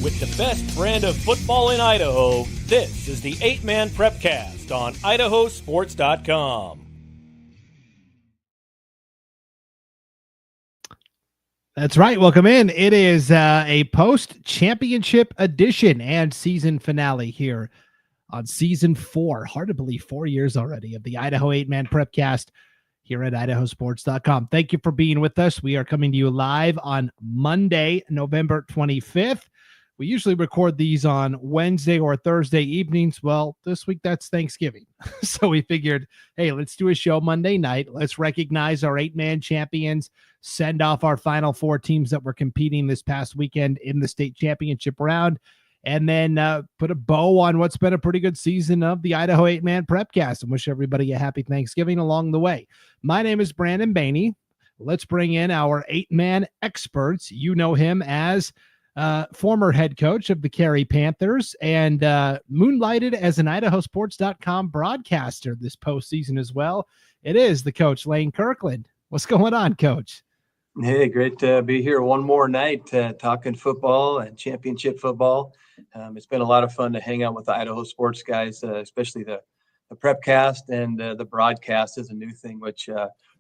With the best brand of football in Idaho, this is the 8-Man Prepcast on IdahoSports.com. That's right. Welcome in. It is a post-championship edition and season finale here on season 4. Hard to believe 4 years already of the Idaho 8-Man Prepcast here at IdahoSports.com. Thank you for being with us. We are coming to you live on Monday, November 25th. We usually record these on Wednesday or Thursday evenings. Well, this week that's Thanksgiving. So we figured, hey, let's do a show Monday night. Let's recognize our 8-man champions, send off our final 4 teams that were competing this past weekend in the state championship round, and then put a bow on what's been a pretty good season of the Idaho 8-Man Prepcast and wish everybody a happy Thanksgiving along the way. My name is Brandon Bainey. Let's bring in our 8-man experts. You know him as former head coach of the Carey Panthers and moonlighted as an IdahoSports.com broadcaster this postseason as well. It is the coach, Lane Kirkland. What's going on, Coach? Hey, great to be here one more night talking football and championship football. It's been a lot of fun to hang out with the Idaho sports guys, especially the Prepcast and the broadcast is a new thing, which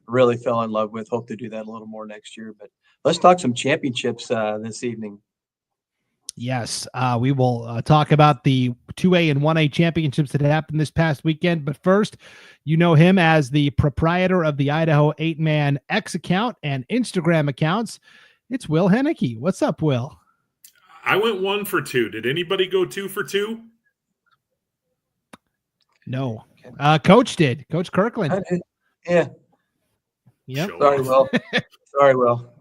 really fell in love with. Hope to do that a little more next year. But let's talk some championships this evening. Yes, we will talk about the 2A and 1A championships that happened this past weekend. But first, you know him as the proprietor of the Idaho 8-Man X account and Instagram accounts. It's Will Henneke. What's up, Will? I went 1 for 2. Did anybody go 2 for 2? No. Coach did. Coach Kirkland. Yeah. Yep. Sorry, Will. Sorry, Will.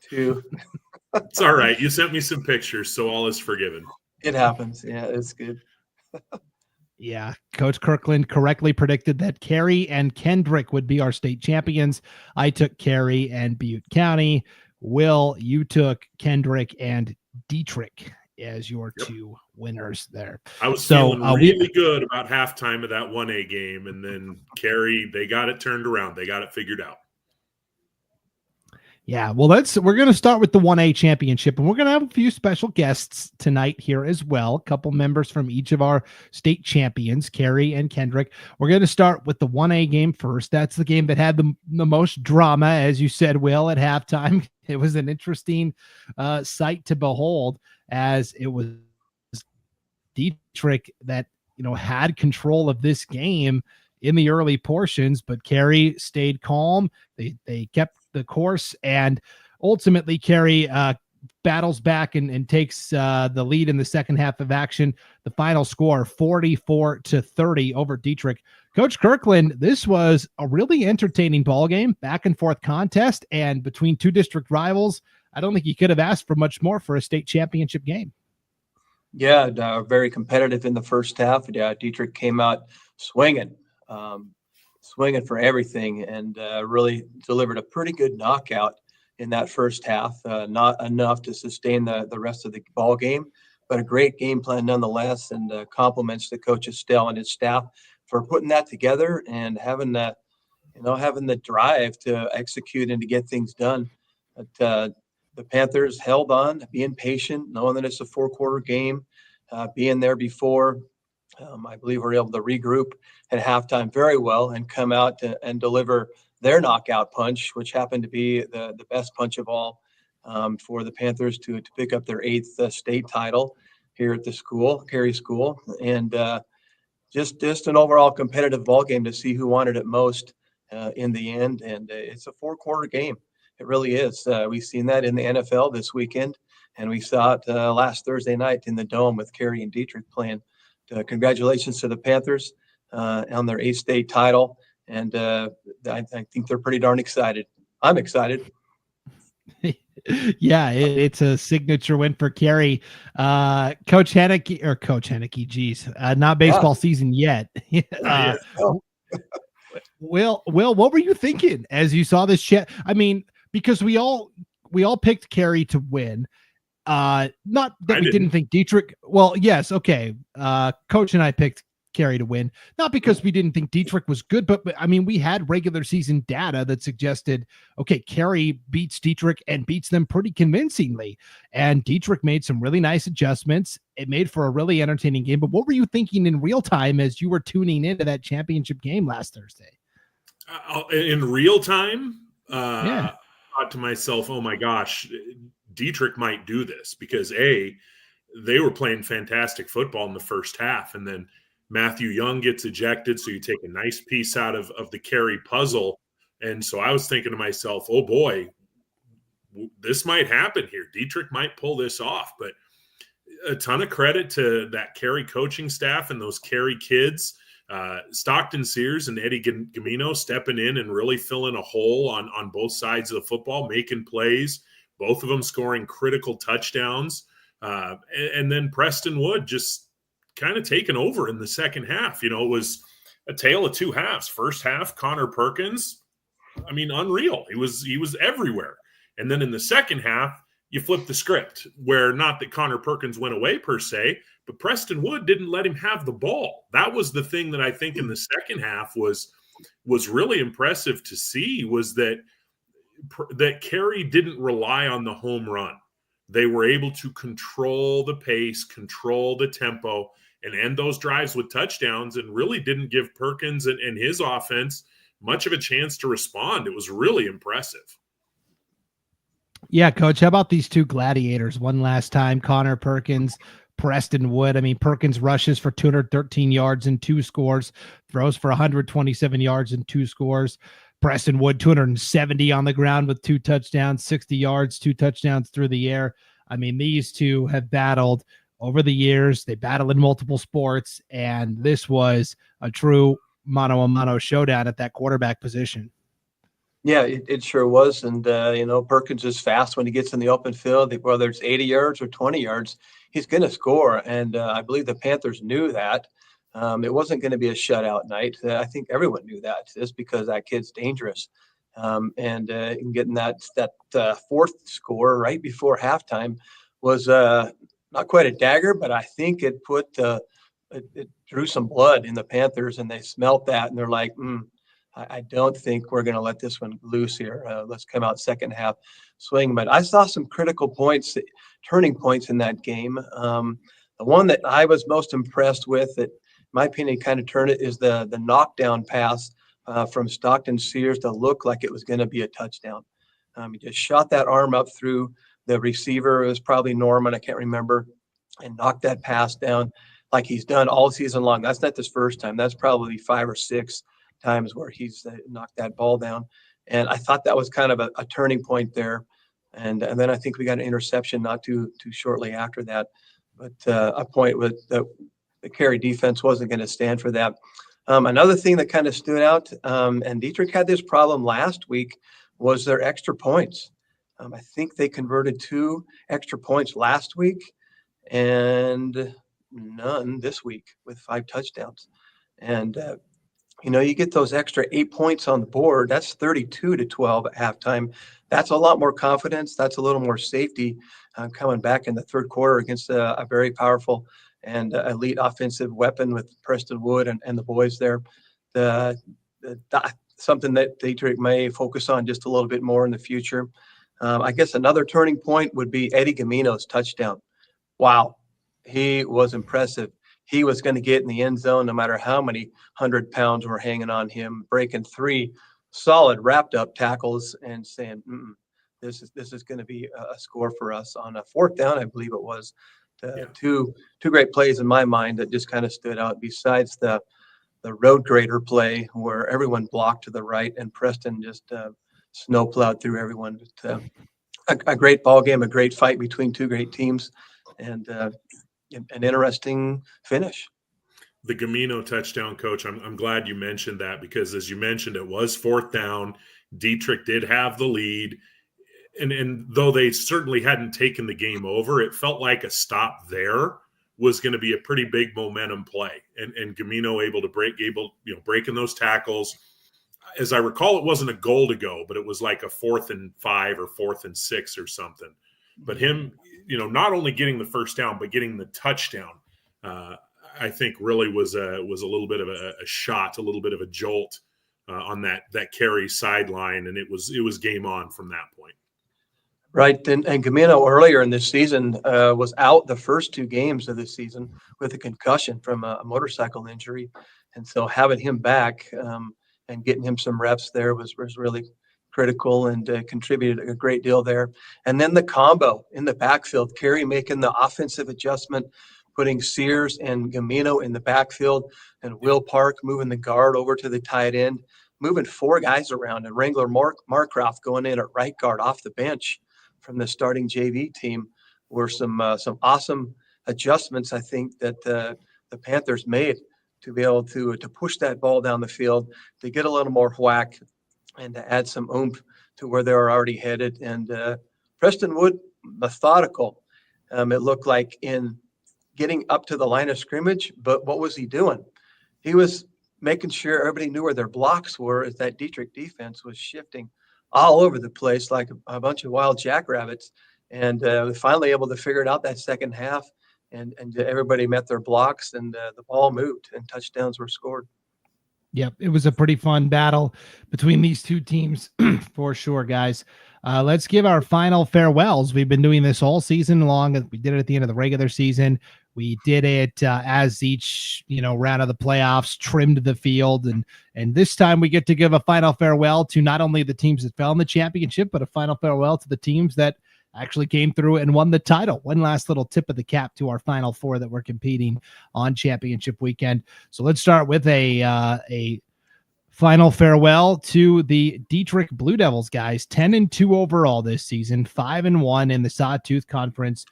2. It's all right. You sent me some pictures, so all is forgiven. It happens. Yeah, it's good. Yeah, Coach Kirkland correctly predicted that Carey and Kendrick would be our state champions. I took Carey and Butte County. Will, you took Kendrick and Dietrich as your 2 winners there. I was feeling really good about halftime of that 1A game, and then Carey, they got it turned around. They got it figured out. Yeah, well, we're going to start with the 1A championship, and we're going to have a few special guests tonight here as well. A couple members from each of our state champions, Carey and Kendrick. We're going to start with the 1A game first. That's the game that had the most drama, as you said, Will, at halftime. It was an interesting sight to behold, as it was Dietrich that had control of this game in the early portions, but Carey stayed calm. They kept the course, and ultimately Carey battles back and takes the lead in the second half of action. The final score 44-30 over Dietrich. Coach Kirkland, this was a really entertaining ball game, back and forth contest, and between 2 district rivals. I don't think you could have asked for much more for a state championship game. Yeah, very competitive in the first half. Yeah, Dietrich came out swinging for everything and really delivered a pretty good knockout in that first half. Not enough to sustain the rest of the ball game, but a great game plan nonetheless, and compliments to Coach Estelle and his staff for putting that together and having the drive to execute and to get things done. But the Panthers held on, being patient, knowing that it's a 4-quarter game, being there before. I believe we're able to regroup at halftime very well and come out and deliver their knockout punch, which happened to be the best punch of all for the Panthers to pick up their 8th state title here at the school, Carey School. And just an overall competitive ball game to see who wanted it most in the end. And it's a 4-quarter game. It really is. We've seen that in the NFL this weekend, and we saw it last Thursday night in the Dome with Carey and Dietrich playing. Congratulations to the Panthers on their 8th state title, and I think they're pretty darn excited. I'm excited. Yeah, it's a signature win for Carey. Coach Henneke, geez, not baseball season yet. Will, what were you thinking as you saw this chat? I mean, because we all picked Carey to win. Not that we didn't think Dietrich. Well, yes, okay. Coach and I picked Carey to win. Not because we didn't think Dietrich was good, but I mean, we had regular season data that suggested, okay, Carey beats Dietrich and beats them pretty convincingly. And Dietrich made some really nice adjustments. It made for a really entertaining game. But what were you thinking in real time as you were tuning into that championship game last Thursday? In real time, Yeah. I thought to myself, oh my gosh, Dietrich might do this because they were playing fantastic football in the first half. And then Matthew Young gets ejected. So you take a nice piece out of the Carey puzzle. And so I was thinking to myself, oh boy, this might happen here. Dietrich might pull this off. But a ton of credit to that Carey coaching staff and those Carey kids. Stockton Sears and Eddie Gamino stepping in and really filling a hole on both sides of the football, making plays, both of them scoring critical touchdowns. And then Preston Wood just kind of taking over in the second half. It was a tale of two halves. First half, Connor Perkins, unreal. He was everywhere. And then in the second half, you flip the script where not that Connor Perkins went away per se, but Preston Wood didn't let him have the ball. That was the thing that I think in the second half was really impressive to see, was that Carey didn't rely on the home run. They were able to control the pace, control the tempo, and end those drives with touchdowns, and really didn't give Perkins and his offense much of a chance to respond. It was really impressive. Yeah, Coach, how about these two gladiators one last time? Connor Perkins, Preston Wood. Perkins rushes for 213 yards and 2 scores, throws for 127 yards and 2 scores. Preston Wood, 270 on the ground with 2 touchdowns, 60 yards, 2 touchdowns through the air. These two have battled over the years. They battle in multiple sports, and this was a true mano-a-mano showdown at that quarterback position. Yeah, it sure was. And, Perkins is fast when he gets in the open field, whether it's 80 yards or 20 yards, he's going to score. And I believe the Panthers knew that. It wasn't going to be a shutout night. I think everyone knew that, just because that kid's dangerous. And getting that fourth score right before halftime was not quite a dagger, but I think it it drew some blood in the Panthers, and they smelt that, and they're like, I don't think we're going to let this one loose here. Let's come out second half swing. But I saw some critical points, turning points in that game. The one that I was most impressed with, that in my opinion kind of turned it, is the knockdown pass from Stockton Sears to look like it was going to be a touchdown. He just shot that arm up through the receiver. It was probably Norman, I can't remember, and knocked that pass down like he's done all season long. That's not his first time. That's probably 5 or 6 times where he's knocked that ball down. And I thought that was kind of a turning point there. And then I think we got an interception not too shortly after that. But a point with the Carey defense wasn't going to stand for that. Another thing that kind of stood out, and Dietrich had this problem last week, was their extra points. I think they converted 2 extra points last week and none this week with 5 touchdowns. And you get those extra 8 points on the board. That's 32-12 at halftime. That's a lot more confidence. That's a little more safety coming back in the third quarter against a very powerful and elite offensive weapon with Preston Wood and the boys there. Something that Dietrich may focus on just a little bit more in the future. I guess another turning point would be Eddie Gamino's touchdown. Wow, he was impressive. He was going to get in the end zone no matter how many 100 pounds were hanging on him, breaking 3 solid wrapped up tackles and saying, this is going to be a score for us on a 4th down, I believe it was. Two great plays in my mind that just kind of stood out, besides the road grader play where everyone blocked to the right and Preston just snowplowed through everyone. A great ball game, a great fight between 2 great teams, and an interesting finish. The Gamino touchdown, Coach, I'm glad you mentioned that, because as you mentioned, it was 4th down. Dietrich did have the lead. And though they certainly hadn't taken the game over, it felt like a stop there was going to be a pretty big momentum play. And Gamino breaking those tackles. As I recall, it wasn't a goal to go, but it was like a 4th and 5 or 4th and 6 or something. But him, not only getting the first down, but getting the touchdown. I think really was a little bit of a shot, a little bit of a jolt on that Carey sideline, and it was game on from that point. Right, and Gamino earlier in this season was out the first 2 games of this season with a concussion from a motorcycle injury, and so having him back and getting him some reps there was really critical and contributed a great deal there. And then the combo in the backfield, Carey making the offensive adjustment, putting Sears and Gamino in the backfield, and Will Park moving the guard over to the tight end, moving 4 guys around, and Wrangler Marcroft going in at right guard off the bench from the starting JV team were some awesome adjustments, I think, that the Panthers made to be able to push that ball down the field, to get a little more whack, and to add some oomph to where they were already headed. And Preston Wood, methodical. It looked like in getting up to the line of scrimmage, but what was he doing? He was making sure everybody knew where their blocks were as that Dietrich defense was shifting all over the place like a bunch of wild jackrabbits. And finally able to figure it out that second half, and everybody met their blocks, and the ball moved and touchdowns were scored. Yep, it was a pretty fun battle between these two teams for sure, guys. Let's give our final farewells. We've been doing this all season long. We did it at the end of the regular season. We did it as each round of the playoffs trimmed the field, and this time we get to give a final farewell to not only the teams that fell in the championship, but a final farewell to the teams that actually came through and won the title. One last little tip of the cap to our final 4 that were competing on championship weekend. So let's start with a final farewell to the Dietrich Blue Devils, guys. 10-2 overall this season, 5-1 in the Sawtooth Conference.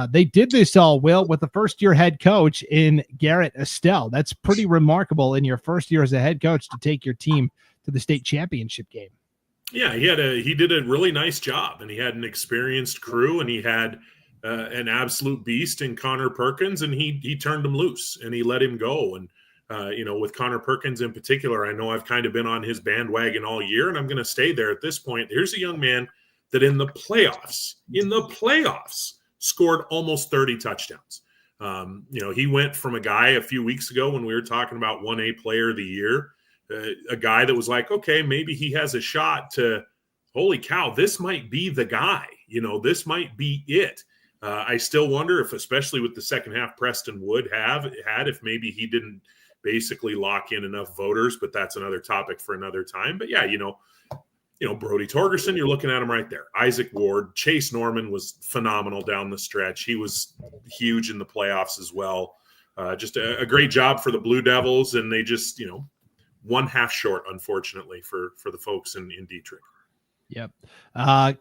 They did this all, Will, with the first-year head coach in Garrett Estelle. That's pretty remarkable in your first year as a head coach to take your team to the state championship game. Yeah, he did a really nice job, and he had an experienced crew, and he had an absolute beast in Connor Perkins, and he turned him loose and he let him go. And with Connor Perkins in particular, I know I've kind of been on his bandwagon all year, and I'm going to stay there at this point. Here's a young man that in the playoffs scored almost 30 touchdowns. He went from a guy a few weeks ago when we were talking about 1A player of the year, a guy that was like, okay, maybe he has a shot, to holy cow, this might be the guy, this might be it. I still wonder if, especially with the second half Preston Wood had, if maybe he didn't basically lock in enough voters, but that's another topic for another time. But yeah, Brody Torgerson, you're looking at him right there. Isaac Ward, Chase Norman was phenomenal down the stretch. He was huge in the playoffs as well. Just a great job for the Blue Devils, and they just, 1 half short, unfortunately, for the folks in Dietrich. Yep.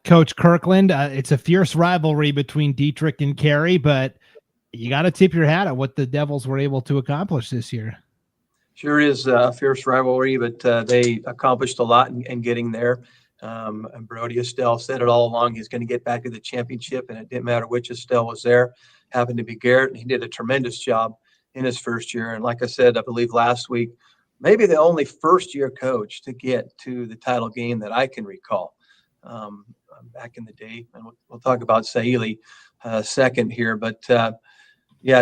Coach Kirkland, it's a fierce rivalry between Dietrich and Carey, but you got to tip your hat at what the Devils were able to accomplish this year. Sure is a fierce rivalry, but they accomplished a lot in getting there. And Brody Estelle said it all along. He's going to get back to the championship, and it didn't matter which Estelle was there. Happened to be Garrett, and he did a tremendous job in his first year. And like I said, I believe last week, maybe the only first-year coach to get to the title game that I can recall back in the day. And we'll talk about Saili second here. But,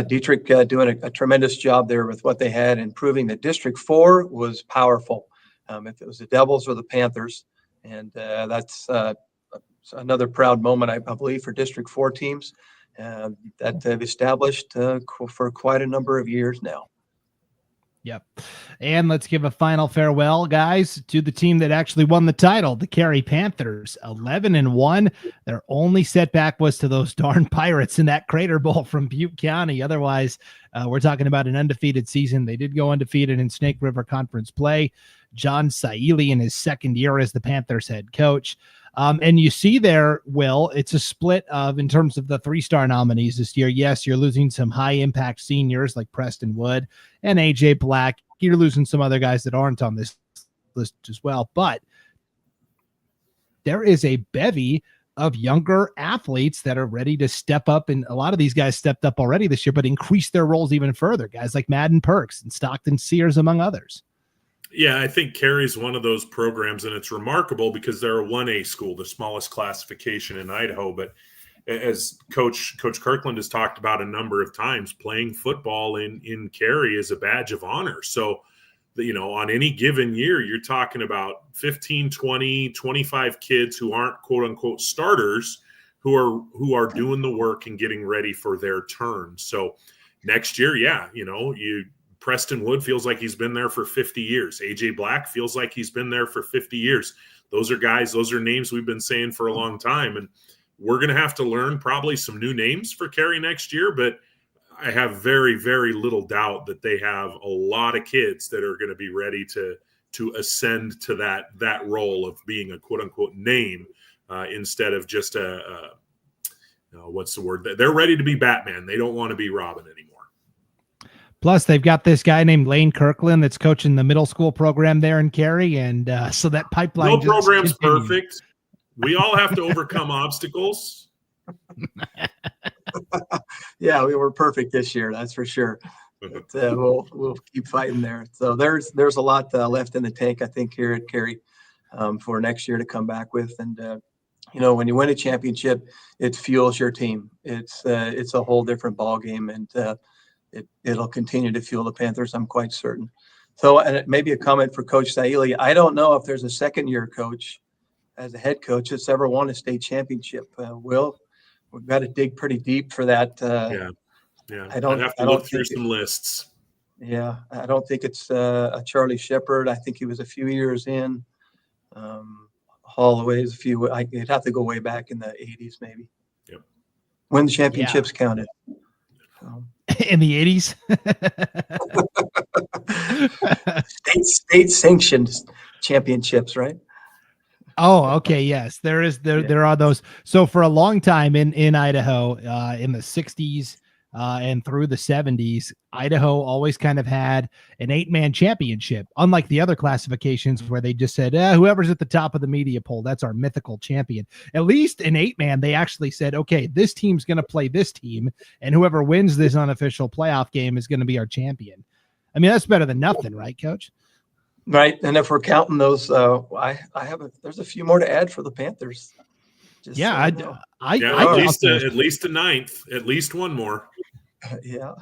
Dietrich doing a tremendous job there with what they had, and proving that District 4 was powerful. If it was the Devils or the Panthers. And that's another proud moment, I believe, for District 4 teams that they've established for quite a number of years now. Yep. And let's give a final farewell, guys, to the team that actually won the title, the Carey Panthers, 11-1. Their only setback was to those darn Pirates in that Crater Bowl from Butte County. Otherwise, we're talking about an undefeated season. They did go undefeated in Snake River Conference play. John Saili in his second year as the Panthers head coach. And you see there, Will, it's a split of, in terms of the 3-star nominees this year. Yes, you're losing some high impact seniors like Preston Wood and AJ Black. You're losing some other guys that aren't on this list as well. But there is a bevy of younger athletes that are ready to step up. And a lot of these guys stepped up already this year, but increase their roles even further. Guys like Madden Perks and Stockton Sears, among others. Yeah, I think Carey's one of those programs, and it's remarkable because they're a 1A school, the smallest classification in Idaho. But as Coach Kirkland has talked about a number of times, playing football in Carey is a badge of honor. So, on any given year, you're talking about 15, 20, 25 kids who aren't quote unquote starters who are doing the work and getting ready for their turn. So next year, Preston Wood feels like he's been there for 50 years. AJ Black feels like he's been there for 50 years. Those are names we've been saying for a long time. And we're going to have to learn probably some new names for Carey next year, but I have very, very little doubt that they have a lot of kids that are going to be ready to ascend to that role of being a quote unquote name instead of just what's the word? They're ready to be Batman. They don't want to be Robin anymore. Plus, they've got this guy named Lane Kirkland that's coaching the middle school program there in Carey, and so that pipeline. No program's perfect. We all have to overcome obstacles. Yeah, we were perfect this year, that's for sure. But, we'll keep fighting there. So there's a lot left in the tank, I think, here at Carey for next year to come back with. And when you win a championship, it fuels your team. It's a whole different ball game, and it'll continue to fuel the Panthers, I'm quite certain. So, and maybe a comment for Coach Saili. I don't know if there's a second-year coach as a head coach that's ever won a state championship. We've got to dig pretty deep for that. Yeah. I'd have to look through some lists. Yeah, I don't think it's a Charlie Shepard. I think he was a few years in. Holloway's you'd have to go way back in the 80s, maybe. Yep. When the championships counted. In the 80s. State sanctioned championships, right? Oh, okay. Yes, there are those. So for a long time in Idaho, in the 60s and through the 70s, Idaho always kind of had an 8-man championship, unlike the other classifications where they just said, whoever's at the top of the media poll, that's our mythical champion. At least in 8-man, they actually said, okay, this team's going to play this team, and whoever wins this unofficial playoff game is going to be our champion. I mean, that's better than nothing, right, Coach? Right, and if we're counting those, there's a few more to add for the Panthers. At least a ninth, at least one more. Yeah,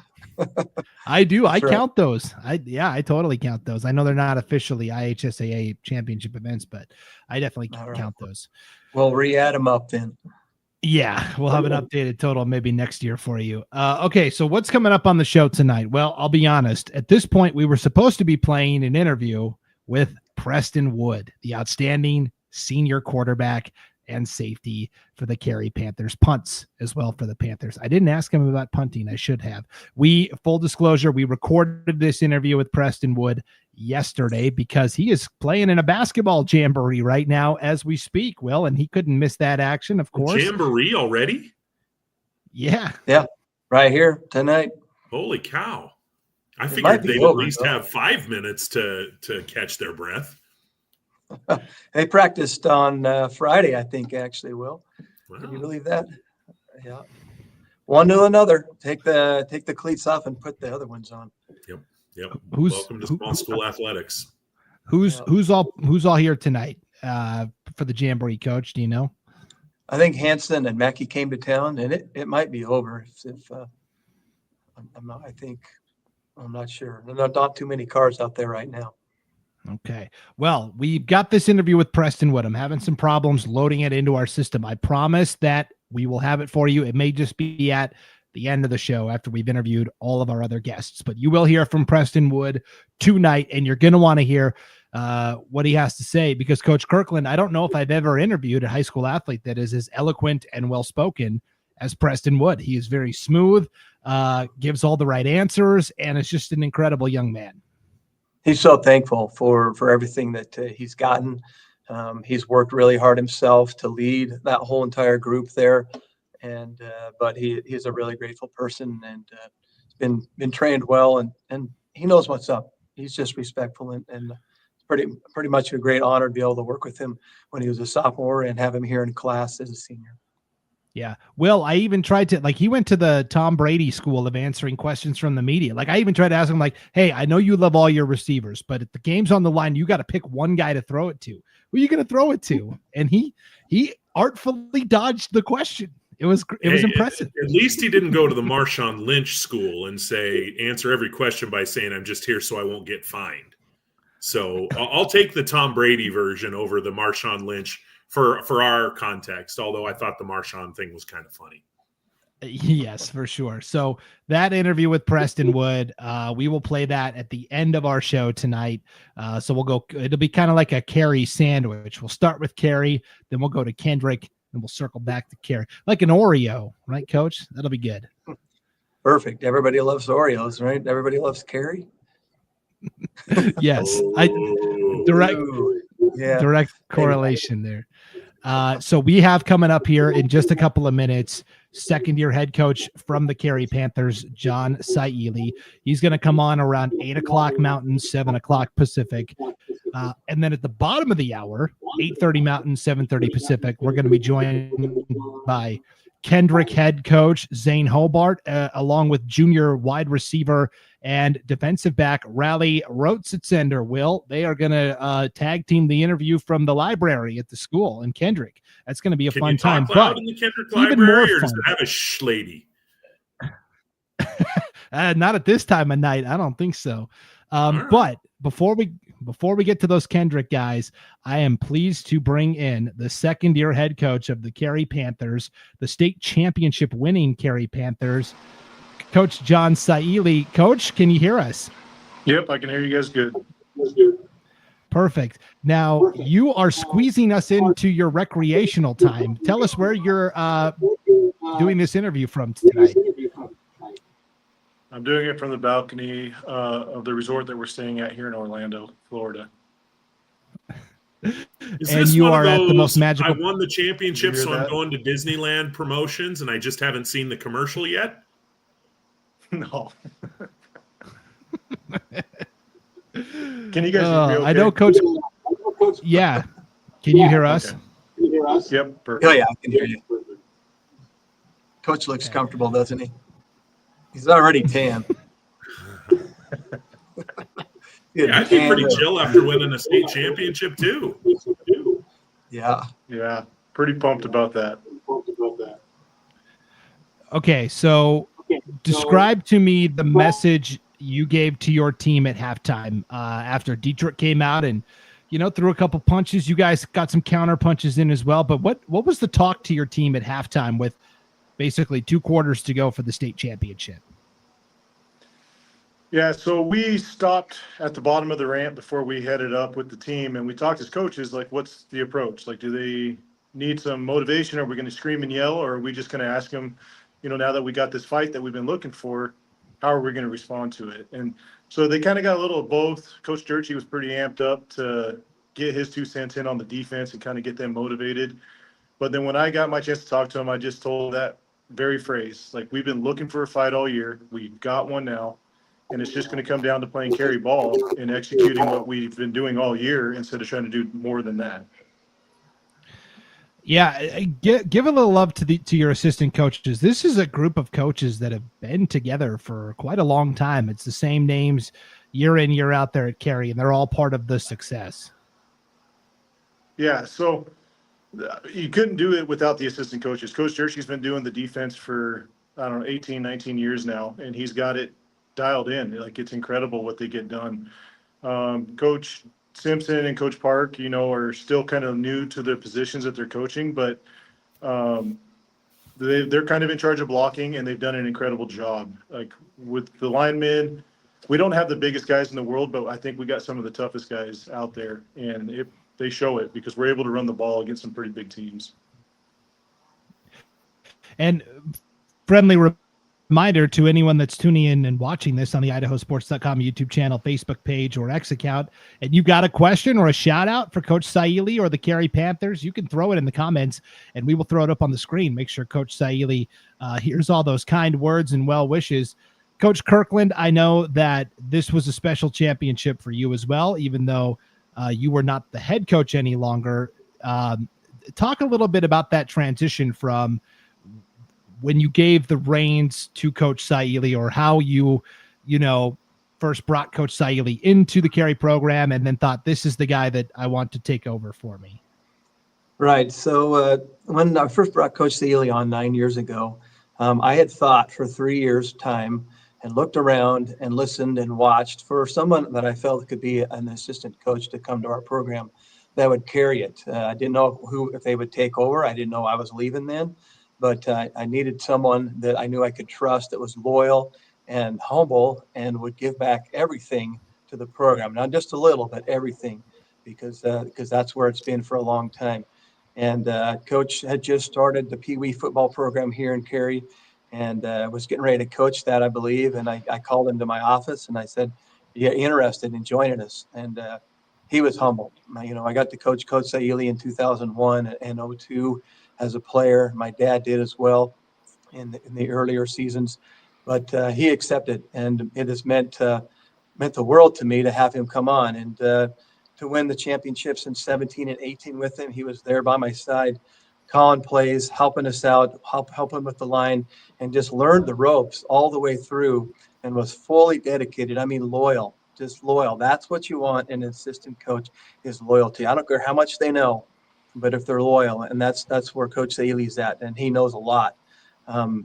I do. That's I count those. I totally count those. I know they're not officially IHSAA championship events, but I definitely count those. We'll re-add them up then. Yeah, we'll have an updated total maybe next year for you. Okay, so what's coming up on the show tonight? Well, I'll be honest. At this point, we were supposed to be playing an interview with Preston Wood, the outstanding senior quarterback and safety for the Carey Panthers, punts as well for the Panthers. I didn't ask him about punting. I should have. Full disclosure, we recorded this interview with Preston Wood yesterday because he is playing in a basketball jamboree right now as we speak, Will, and he couldn't miss that action, of course. Jamboree already? Yeah, right here tonight. Holy cow. I figured they'd at least have 5 minutes to catch their breath. They practiced on Friday, I think, actually, Will. Wow. Can you believe that? Yeah. One to another. Take the cleats off and put the other ones on. Yep. Welcome to small school athletics. Who's all here tonight for the jamboree, Coach? Do you know? I think Hanson and Mackey came to town, and it might be over if I'm not sure. There are not too many cars out there right now. Okay. Well, we've got this interview with Preston Wood. I'm having some problems loading it into our system. I promise that we will have it for you. It may just be at the end of the show after we've interviewed all of our other guests, but you will hear from Preston Wood tonight, and you're going to want to hear what he has to say, because Coach Kirkland, I don't know if I've ever interviewed a high school athlete that is as eloquent and well-spoken as Preston Wood. He is very smooth, gives all the right answers, and is just an incredible young man. He's so thankful for everything that he's gotten. He's worked really hard himself to lead that whole entire group there. And but he's a really grateful person, and been trained well, and he knows what's up. He's just respectful, and pretty much a great honor to be able to work with him when he was a sophomore and have him here in class as a senior. Yeah. Well, I even tried to, he went to the Tom Brady school of answering questions from the media. I even tried to ask him, hey, I know you love all your receivers, but if the game's on the line, you got to pick one guy to throw it to. Who are you going to throw it to? And he artfully dodged the question. It was impressive. At least he didn't go to the Marshawn Lynch school and say, answer every question by saying, I'm just here so I won't get fined. So I'll take the Tom Brady version over the Marshawn Lynch for our context, although I thought the Marshawn thing was kind of funny. Yes, for sure. So that interview with Preston Wood, we will play that at the end of our show tonight. So it'll be kind of like a Carey sandwich. We'll start with Carey, then we'll go to Kendrick, and we'll circle back to Carey, like an Oreo, right, Coach? That'll be good. Perfect. Everybody loves Oreos, right? Everybody loves Carey. Yes, direct correlation there. So we have coming up here in just a couple of minutes, second-year head coach from the Carey Panthers, John Saili. He's going to come on around 8 o'clock Mountain, 7 o'clock Pacific. And then at the bottom of the hour, 8:30 Mountain, 7:30 Pacific, we're going to be joined by Kendrick head coach Zane Hobart, along with junior wide receiver and defensive back Ralli Roetsciscoender. Will, they are going to tag team the interview from the library at the school in Kendrick. That's going to be a fun time. But in the Kendrick library, or does it have a lady? Not at this time of night. I don't think so. Right. But before we get to those Kendrick guys, I am pleased to bring in the second-year head coach of the Carey Panthers, the state championship winning Carey Panthers, Coach John Saili. Coach, can you hear us? Yep, I can hear you guys good. Perfect. Now, you are squeezing us into your recreational time. Tell us where you're doing this interview from tonight. I'm doing it from the balcony of the resort that we're staying at here in Orlando, Florida. And you are at the most magical. I won the championship, so I'm going to Disneyland promotions, and I just haven't seen the commercial yet. No. Can you guys hear me okay? I know, Coach. Yeah. Can you hear us? Okay. Can you hear us? Yep. Perfect. Oh, yeah, I can hear you. Coach looks comfortable, doesn't he? He's already tan. Yeah, I'd be pretty chill after winning a state championship, too. Yeah. Yeah. Pretty pumped about that. Okay, so describe to me the message you gave to your team at halftime after Dietrich came out and, threw a couple punches. You guys got some counter punches in as well. But what was the talk to your team at halftime with basically 2 quarters to go for the state championship? Yeah, so we stopped at the bottom of the ramp before we headed up with the team, and we talked as coaches, like, what's the approach? Like, do they need some motivation? Are we going to scream and yell, or are we just going to ask them, now that we got this fight that we've been looking for, how are we going to respond to it? And so they kind of got a little of both. Coach Durchie was pretty amped up to get his 2 cents in on the defense and kind of get them motivated. But then when I got my chance to talk to him, I just told that very phrase, like, we've been looking for a fight all year. We've got one now. And it's just going to come down to playing Carey ball and executing what we've been doing all year instead of trying to do more than that. Yeah, give a little love to your assistant coaches. This is a group of coaches that have been together for quite a long time. It's the same names year in, year out there at Carey, and they're all part of the success. Yeah, so you couldn't do it without the assistant coaches. Coach Durchie's been doing the defense for, 18, 19 years now, and he's got it dialed in. Like, it's incredible what they get done. Coach Simpson and Coach Park, are still kind of new to the positions that they're coaching, but they're kind of in charge of blocking, and they've done an incredible job. Like, with the linemen, we don't have the biggest guys in the world, but I think we got some of the toughest guys out there, and they show it because we're able to run the ball against some pretty big teams. And friendly reminder to anyone that's tuning in and watching this on the IdahoSports.com YouTube channel, Facebook page, or X account, and you've got a question or a shout out for Coach Saili or the Carey Panthers, you can throw it in the comments and we will throw it up on the screen. Make sure Coach Saili hears all those kind words and well wishes. Coach Kirkland, I know that this was a special championship for you as well, even though you were not the head coach any longer. Talk a little bit about that transition from when you gave the reins to Coach Saili, or how you first brought Coach Saili into the Carey program and then thought, this is the guy that I want to take over for me. Right. So when I first brought Coach Saili on 9 years ago, I had thought for 3 years' time and looked around and listened and watched for someone that I felt could be an assistant coach to come to our program that would carry it. I didn't know if they would take over. I didn't know I was leaving then, but I needed someone that I knew I could trust, that was loyal and humble and would give back everything to the program, not just a little, but everything, because that's where it's been for a long time. And Coach had just started the Pee Wee football program here in Carey, and was getting ready to coach that, I believe. And I called him to my office and I said, "Yeah, interested in joining us?" And he was humbled. I got to coach Saili in 2001 and '02 as a player. My dad did as well in the earlier seasons, but he accepted, and it has meant the world to me to have him come on and to win the championships in 17 and 18 with him. He was there by my side, calling plays, helping us out, helping with the line, and just learned the ropes all the way through and was fully dedicated. I mean, loyal, just loyal. That's what you want in an assistant coach, is loyalty. I don't care how much they know, but if they're loyal, and that's where Coach Saili's at, and he knows a lot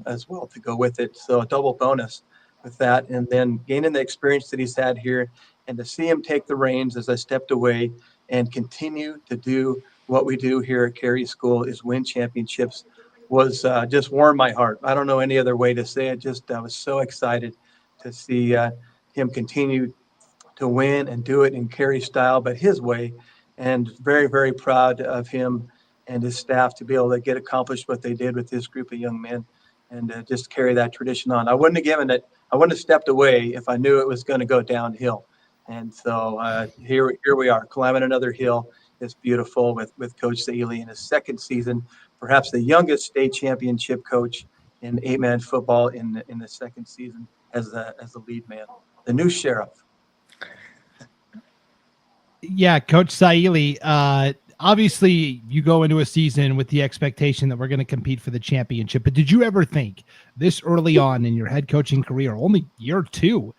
as well to go with it. So a double bonus with that, and then gaining the experience that he's had here, and to see him take the reins as I stepped away and continue to do what we do here at Carey School, is win championships, was just warmed my heart. I don't know any other way to say it. Just I was so excited to see him continue to win and do it in Carey style, but his way, and very, very proud of him and his staff to be able to get accomplished what they did with this group of young men, and just carry that tradition on. I wouldn't have given it. I wouldn't have stepped away if I knew it was going to go downhill. And so here we are, climbing another hill. It's beautiful with Coach Saili in his second season, perhaps the youngest state championship coach in 8-man football in the second season as the lead man, the new sheriff. Yeah, Coach Saili, obviously you go into a season with the expectation that we're going to compete for the championship, but did you ever think this early on in your head coaching career, only year two,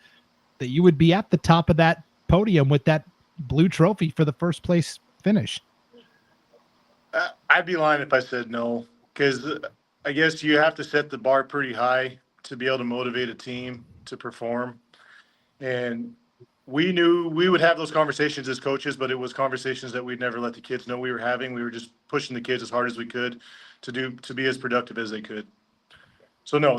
that you would be at the top of that podium with that blue trophy for the first place finish? I'd be lying if I said no, because I guess you have to set the bar pretty high to be able to motivate a team to perform. And we knew we would have those conversations as coaches, but it was conversations that we'd never let the kids know we were having. We were just pushing the kids as hard as we could to be as productive as they could. So no,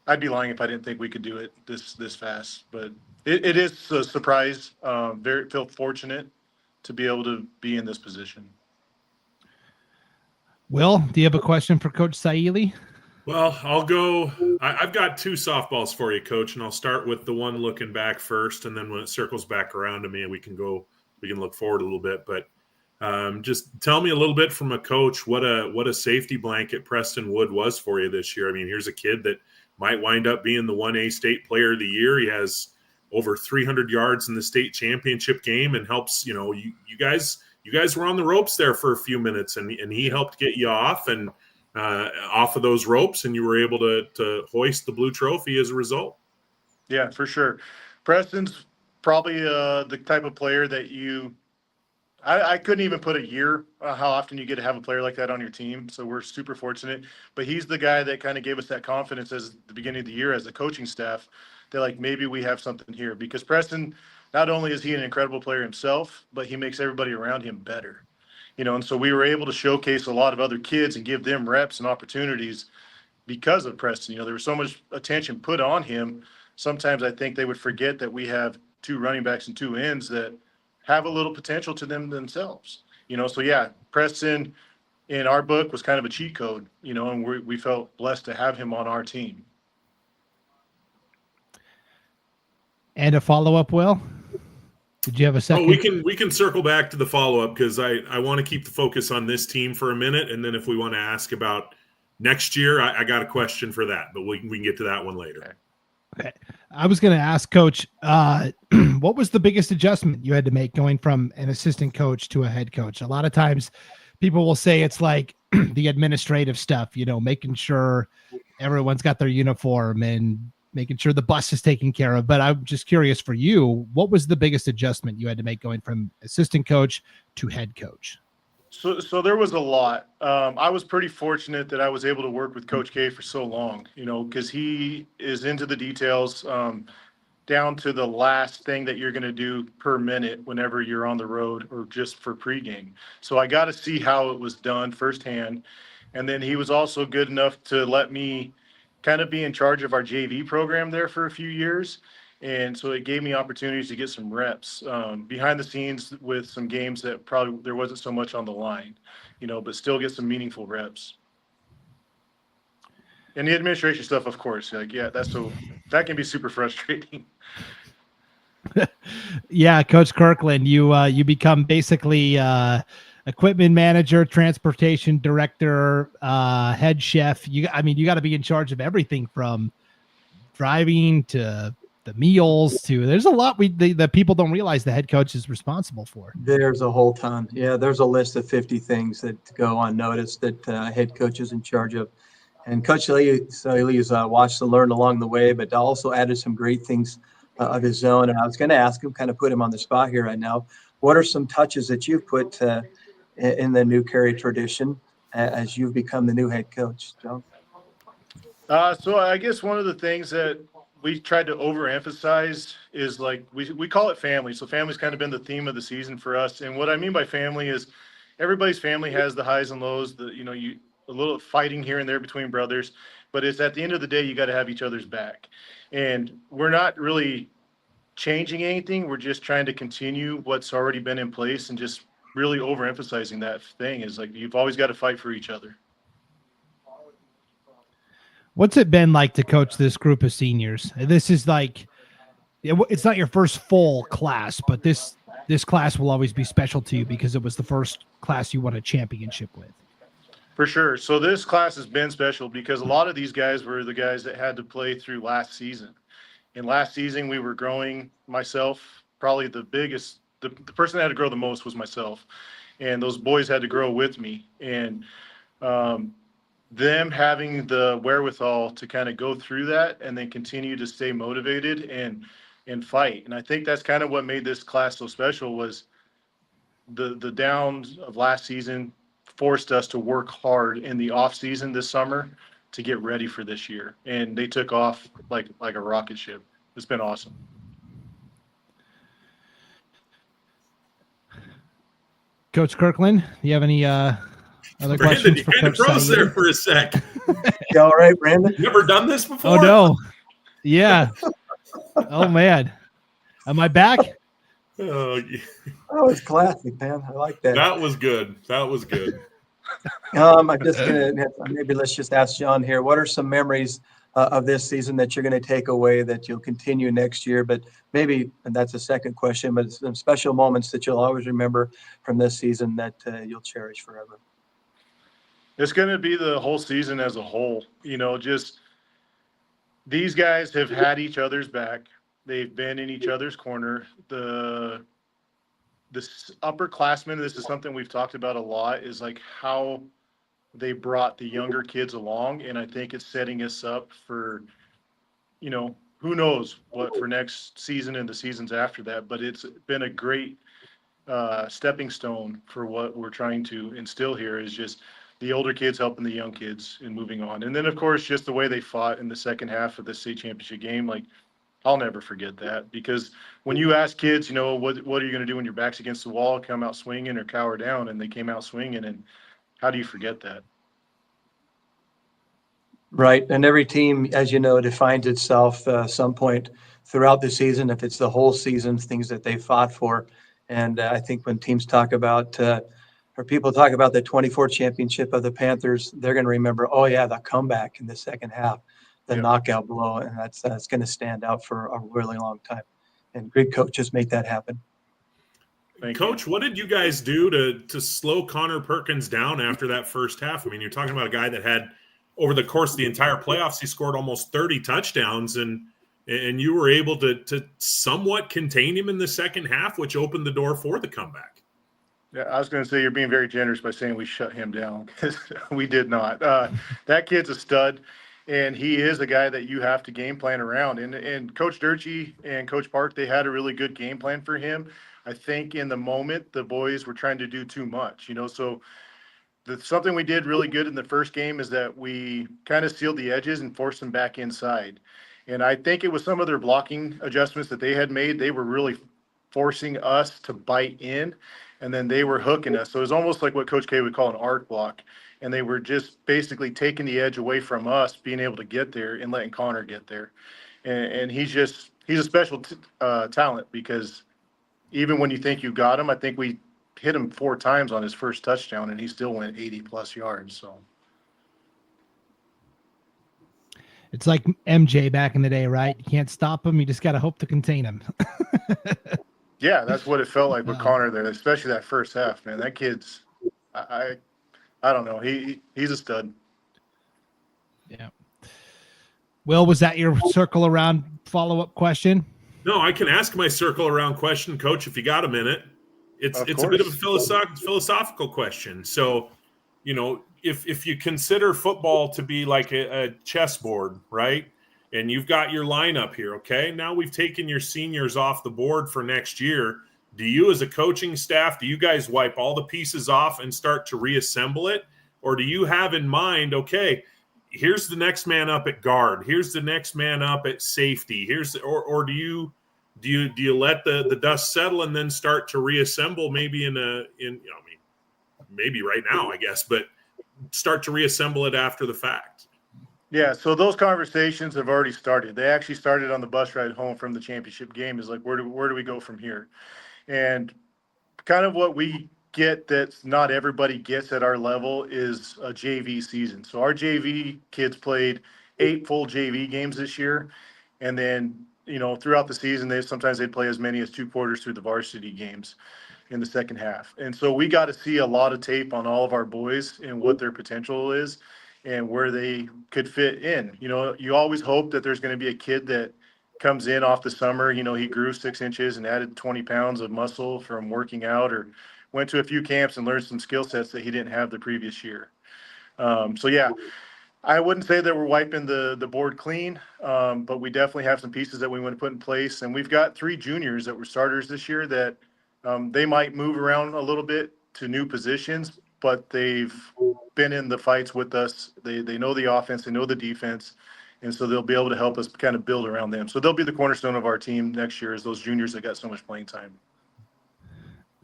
I'd be lying if I didn't think we could do it this fast. But it is a surprise. Feel fortunate to be able to be in this position. Will, do you have a question for Coach Saili? Well, I'll go. I've got two softballs for you, Coach, and I'll start with the one looking back first, and then when it circles back around to me, we can look forward a little bit. But just tell me a little bit from a coach what a safety blanket Preston Wood was for you this year. I mean, here's a kid that might wind up being the 1A state player of the year. He has over 300 yards in the state championship game and helps. You guys were on the ropes there for a few minutes, and he helped get you off of those ropes, and you were able to hoist the blue trophy as a result. Yeah, for sure. Preston's probably the type of player that I couldn't even put a year how often you get to have a player like that on your team. So we're super fortunate. But he's the guy that kind of gave us that confidence as the beginning of the year as the coaching staff. They're like, maybe we have something here, because Preston, not only is he an incredible player himself, but he makes everybody around him better. And so we were able to showcase a lot of other kids and give them reps and opportunities because of Preston. There was so much attention put on him. Sometimes I think they would forget that we have two running backs and two ends that have a little potential to them themselves. So yeah, Preston in our book was kind of a cheat code, and we felt blessed to have him on our team. And a follow-up, Will? Did you have a second? We can circle back to the follow-up, because I want to keep the focus on this team for a minute, and then if we want to ask about next year, I got a question for that, but we can get to that one later. Okay. I was going to ask, Coach, what was the biggest adjustment you had to make going from an assistant coach to a head coach? A lot of times people will say it's like the administrative stuff, making sure everyone's got their uniform and making sure the bus is taken care of. But I'm just curious for you, what was the biggest adjustment you had to make going from assistant coach to head coach? So there was a lot. I was pretty fortunate that I was able to work with Coach K for so long, because he is into the details, down to the last thing that you're going to do per minute whenever you're on the road or just for pregame. So I got to see how it was done firsthand. And then he was also good enough to let me kind of be in charge of our JV program there for a few years. And so it gave me opportunities to get some reps behind the scenes with some games that probably there wasn't so much on the line, but still get some meaningful reps. And the administration stuff, of course, that can be super frustrating. Yeah, Coach Kirkland, you become basically equipment manager, transportation director, head chef. You got to be in charge of everything from driving to the meals to. There's a lot that people don't realize the head coach is responsible for. There's a whole ton. Yeah, there's a list of 50 things that go unnoticed that head coach is in charge of. And Coach Saili's watched and learned along the way, but also added some great things of his own. And I was going to ask him, kind of put him on the spot here right now. What are some touches that you've put in the new Carey tradition as you've become the new head coach, John? So I guess one of the things that we tried to overemphasize is like we call it family. So family's kind of been the theme of the season for us. And what I mean by family is everybody's family has the highs and lows, a little fighting here and there between brothers, but it's at the end of the day, you got to have each other's back. And we're not really changing anything. We're just trying to continue what's already been in place and just really overemphasizing that thing is like, you've always got to fight for each other. What's it been like to coach this group of seniors? This is like, it's not your first full class, but this class will always be special to you because it was the first class you won a championship with. For sure. So this class has been special because a lot of these guys were the guys that had to play through last season. And last season we were growing myself, probably the person that had to grow the most was myself. And those boys had to grow with me. And, them having the wherewithal to kind of go through that and then continue to stay motivated and fight. And I think that's kind of what made this class so special was the downs of last season forced us to work hard in the off season this summer to get ready for this year. And they took off like a rocket ship. It's been awesome. Coach Kirkland, do you have any other Brandon, questions you for kind of Coach froze Saili? there for a sec. You all right, Brandon? You ever done this before? Oh no. Yeah. Oh man. Am I back? Oh, yeah. That was classic, man. I like that. That was good. I'm just gonna maybe let's just ask John here. What are some memories of this season that you're going to take away that you'll continue next year? But maybe, and that's a second question, but some special moments that you'll always remember from this season that you'll cherish forever. It's going to be the whole season as a whole. Just these guys have had each other's back. They've been in each other's corner. The upperclassmen, this is something we've talked about a lot, is like how they brought the younger kids along. And I think it's setting us up for, who knows what for next season and the seasons after that. But it's been a great stepping stone for what we're trying to instill here is just the older kids helping the young kids and moving on. And then, of course, just the way they fought in the second half of the state championship game, like I'll never forget that because when you ask kids, what are you going to do when your back's against the wall, come out swinging or cower down, and they came out swinging, and how do you forget that? Right. And every team, as you know, defines itself some point throughout the season. If it's the whole season, things that they fought for. And I think when teams talk about, or people talk about the 24 championship of the Panthers, they're going to remember, oh yeah, the comeback in the second half, the knockout blow. And that's going to stand out for a really long time. And great coaches make that happen. Coach, what did you guys do to slow Connor Perkins down after that first half? I mean, you're talking about a guy that had, over the course of the entire playoffs, he scored almost 30 touchdowns, and you were able to somewhat contain him in the second half, which opened the door for the comeback. Yeah, I was going to say you're being very generous by saying we shut him down because we did not. That kid's a stud, and he is a guy that you have to game plan around. And Coach Durkee and Coach Park, they had a really good game plan for him. I think in the moment, the boys were trying to do too much, so something we did really good in the first game is that we kind of sealed the edges and forced them back inside. And I think it was some of their blocking adjustments that they had made. They were really forcing us to bite in, and then they were hooking us. So it was almost like what Coach K would call an arc block. And they were just basically taking the edge away from us being able to get there and letting Connor get there. And he's a special talent, because even when you think you got him, I think we hit him 4 times on his first touchdown, and he still went 80+ yards. So It's like MJ back in the day, right? You can't stop him. You just got to hope to contain him. yeah, that's what it felt like with Connor there, especially that first half, man. That kid's, I don't know. He's a stud. Yeah. Will, was that your circle around follow-up question? No, I can ask my circle around question, Coach, if you got a minute. It's a bit of a philosophical question. So, if you consider football to be like a chessboard, right? And you've got your lineup here, okay? Now we've taken your seniors off the board for next year. Do you, as a coaching staff, do you guys wipe all the pieces off and start to reassemble it? Or do you have in mind, okay, here's the next man up at guard, here's the next man up at safety, or do you let the dust settle and then start to reassemble maybe maybe right now, I guess, but start to reassemble it after the fact? Yeah, so those conversations have already started. They actually started on the bus ride home from the championship game. Is like, where do we go from here? And kind of what we get that's not everybody gets at our level is a JV season. So our JV kids played 8 full JV games this year. And then, throughout the season, they'd play as many as 2 quarters through the varsity games in the second half. And so we got to see a lot of tape on all of our boys and what their potential is and where they could fit in. You always hope that there's going to be a kid that comes in off the summer, he grew 6 inches and added 20 pounds of muscle from working out, or went to a few camps and learned some skill sets that he didn't have the previous year. So yeah, I wouldn't say that we're wiping the board clean, but we definitely have some pieces that we want to put in place. And we've got 3 juniors that were starters this year that they might move around a little bit to new positions, but they've been in the fights with us. They know the offense, they know the defense, and so they'll be able to help us kind of build around them. So they'll be the cornerstone of our team next year, is those juniors that got so much playing time.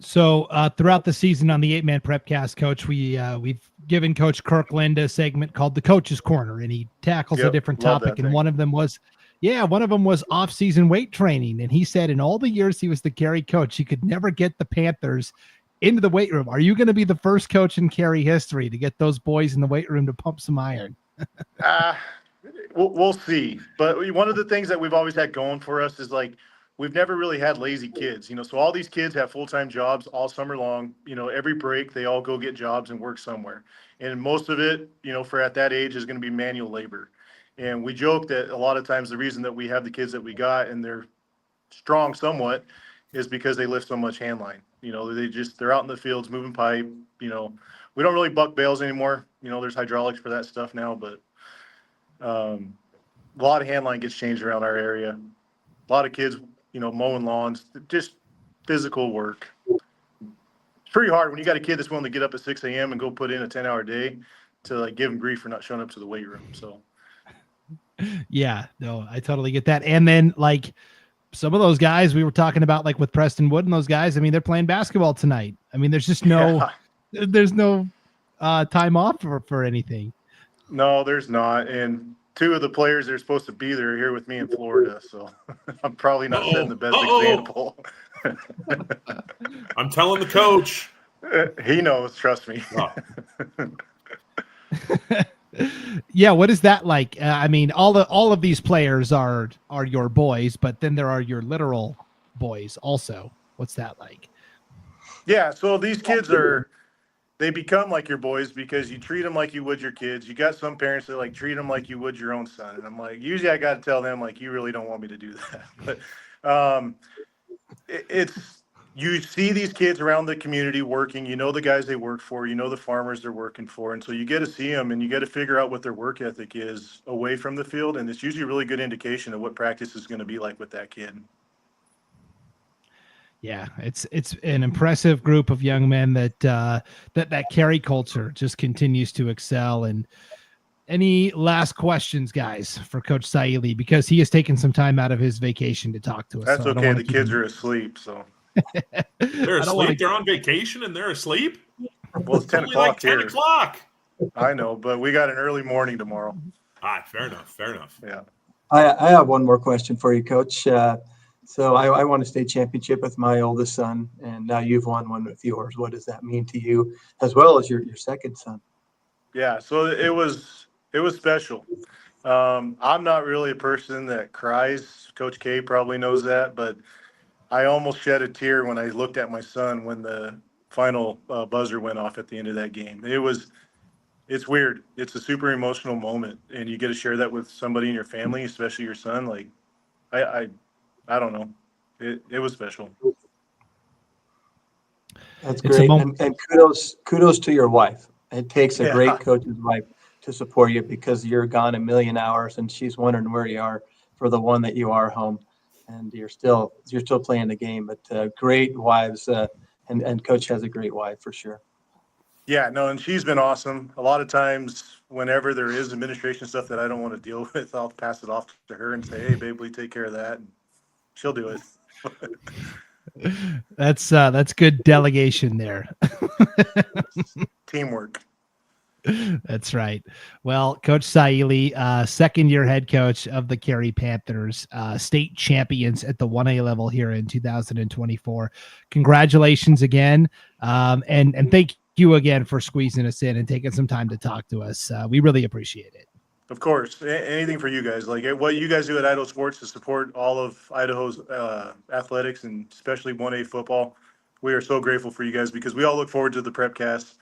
So throughout the season on the 8-Man Prepcast, Coach, we've given Coach Kirkland a segment called the Coach's Corner, and he tackles a different topic. And one of them was off-season weight training. And he said in all the years he was the Carey coach, he could never get the Panthers into the weight room. Are you going to be the first coach in Carey history to get those boys in the weight room to pump some iron? We'll see. But one of the things that we've always had going for us is, like, we've never really had lazy kids, so all these kids have full-time jobs all summer long. Every break they all go get jobs and work somewhere. And most of it, for at that age, is going to be manual labor. And we joke that a lot of times the reason that we have the kids that we got and they're strong somewhat is because they lift so much hand line. They're out in the fields moving pipe. We don't really buck bales anymore. There's hydraulics for that stuff now, but a lot of hand line gets changed around our area. A lot of kids, mowing lawns, just physical work. It's pretty hard when you got a kid that's willing to get up at 6 a.m. and go put in a 10-hour day to give him grief for not showing up to the weight room. So. Yeah, no, I totally get that. And then, like, some of those guys we were talking about, like with Preston Wood and those guys, I mean, they're playing basketball tonight. I mean, there's just there's no time off for anything. No, there's not. And 2 of the players that are supposed to be there are here with me in Florida. So I'm probably not setting the best example. I'm telling the coach. He knows, trust me. Yeah, what is that like? I mean, all of these players are your boys, but then there are your literal boys also. What's that like? Yeah, so these kids they become like your boys because you treat them like you would your kids. You got some parents that like treat them like you would your own son, and I'm like, usually I got to tell them, like, you really don't want me to do that, but it's. You see these kids around the community working, the guys they work for, the farmers they're working for. And so you get to see them and you get to figure out what their work ethic is away from the field. And it's usually a really good indication of what practice is going to be like with that kid. Yeah, it's an impressive group of young men that Carey culture just continues to excel. And any last questions, guys, for Coach Saili, because he has taken some time out of his vacation to talk to us. That's so okay. The kids are asleep, so They're asleep. They're on vacation and they're asleep. well, it's 10 Only o'clock like 10 here. o'clock. I know, but we got an early morning tomorrow. Fair enough. Yeah. I have one more question for you, Coach. So I won a state championship with my oldest son, and now you've won one with yours. What does that mean to you, as well as your second son? Yeah, so it was special. I'm not really a person that cries. Coach K probably knows that, but I almost shed a tear when I looked at my son when the final buzzer went off at the end of that game. It's weird. It's a super emotional moment, and you get to share that with somebody in your family, especially your son. Like, I don't know. It was special. That's great, and kudos to your wife. It takes a great coach's wife to support you, because you're gone a million hours, and she's wondering where you are for the one that you are home, and you're still playing the game. But great wives, and Coach has a great wife for sure. Yeah, no, and she's been awesome. A lot of times, whenever there is administration stuff that I don't want to deal with, I'll pass it off to her and say, "Hey, babe, will you take care of that?" And she'll do it. That's good delegation there. Teamwork. That's right. Well, Coach Saili, second-year head coach of the Carey Panthers, state champions at the 1A level here in 2024. Congratulations again, and thank you again for squeezing us in and taking some time to talk to us. We really appreciate it. Of course, anything for you guys. Like what you guys do at Idaho Sports to support all of Idaho's athletics and especially 1A football. We are so grateful for you guys, because we all look forward to the Prepcast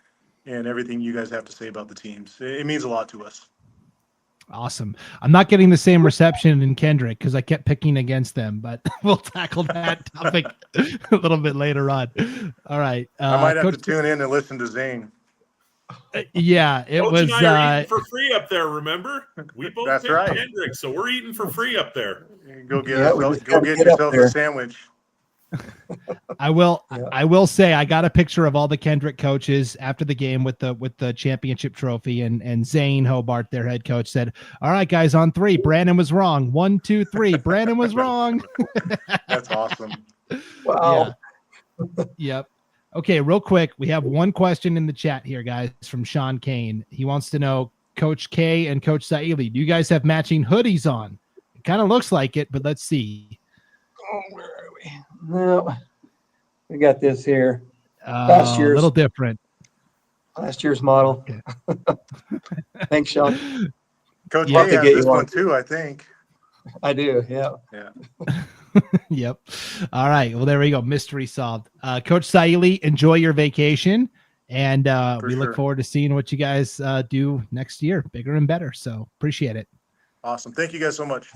and everything you guys have to say about the teams. It means a lot to us. Awesome. I'm not getting the same reception in Kendrick because I kept picking against them, but we'll tackle that topic a little bit later on. All right. I might have to tune in and listen to Zane. Yeah, it Coach was and I are eating for free up there. Remember, we both That's picked right. Kendrick, so we're eating for free up there. Go get yourself a sandwich. I will say I got a picture of all the Kendrick coaches after the game with the championship trophy, and Zane Hobart, their head coach, said, "All right, guys, on three, Brandon was wrong. 1, 2, 3, Brandon was wrong." That's awesome. Wow. Yeah. Yep. Okay, real quick, we have one question in the chat here, guys, from Sean Kane. He wants to know, Coach K and Coach Saili, do you guys have matching hoodies on? It kind of looks like it, but let's see. Oh, where are we? No, we got this here. A little different. Last year's model. Okay. Thanks, Sean. Coach K has this one too, I think. I do. Yeah. Yep. All right. Well, there we go. Mystery solved. Coach Saili, enjoy your vacation, and we look forward to seeing what you guys do next year, bigger and better. So appreciate it. Awesome. Thank you guys so much.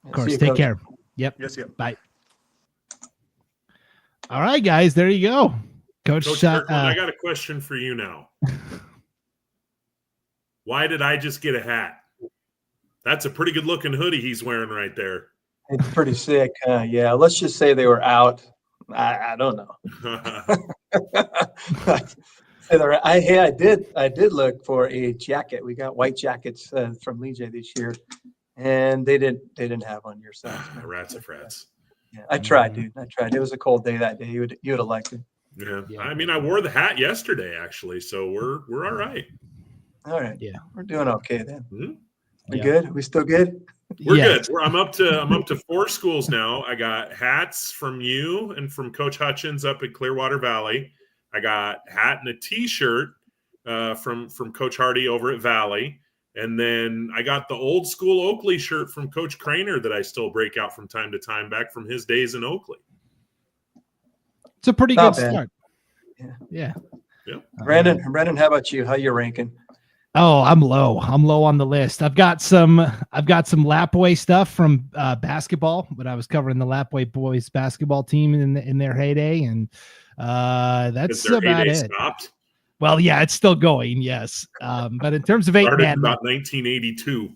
Of course. Take care. Yep. Yes. Yep. Bye. All right, guys. There you go. Coach Kirkland, I got a question for you now. Why did I just get a hat? That's a pretty good looking hoodie he's wearing right there. It's pretty sick. Yeah. Let's just say they were out. I don't know. I did look for a jacket. We got white jackets from Lee-J this year, and they didn't have on your size. Rats and frats. Yeah, I tried, dude. I tried. It was a cold day that day. You would have liked it. Yeah. I mean, I wore the hat yesterday actually, so we're all right. All right. Yeah. We're doing okay then. Mm-hmm. We good? We still good? We're good. I'm up to 4 schools now. I got hats from you and from Coach Hutchins up at Clearwater Valley. I got hat and a T-shirt from Coach Hardy over at Valley. And then I got the old school Oakley shirt from Coach Craner that I still break out from time to time back from his days in Oakley. It's a pretty good start. Yeah. Brandon, how about you? How you ranking? Oh, I'm low on the list. I've got some Lapway stuff from basketball, but I was covering the Lapway boys basketball team in their heyday, and that's about it. Stopped? Well, yeah, it's still going, yes. But in terms of 8-man, about 1982.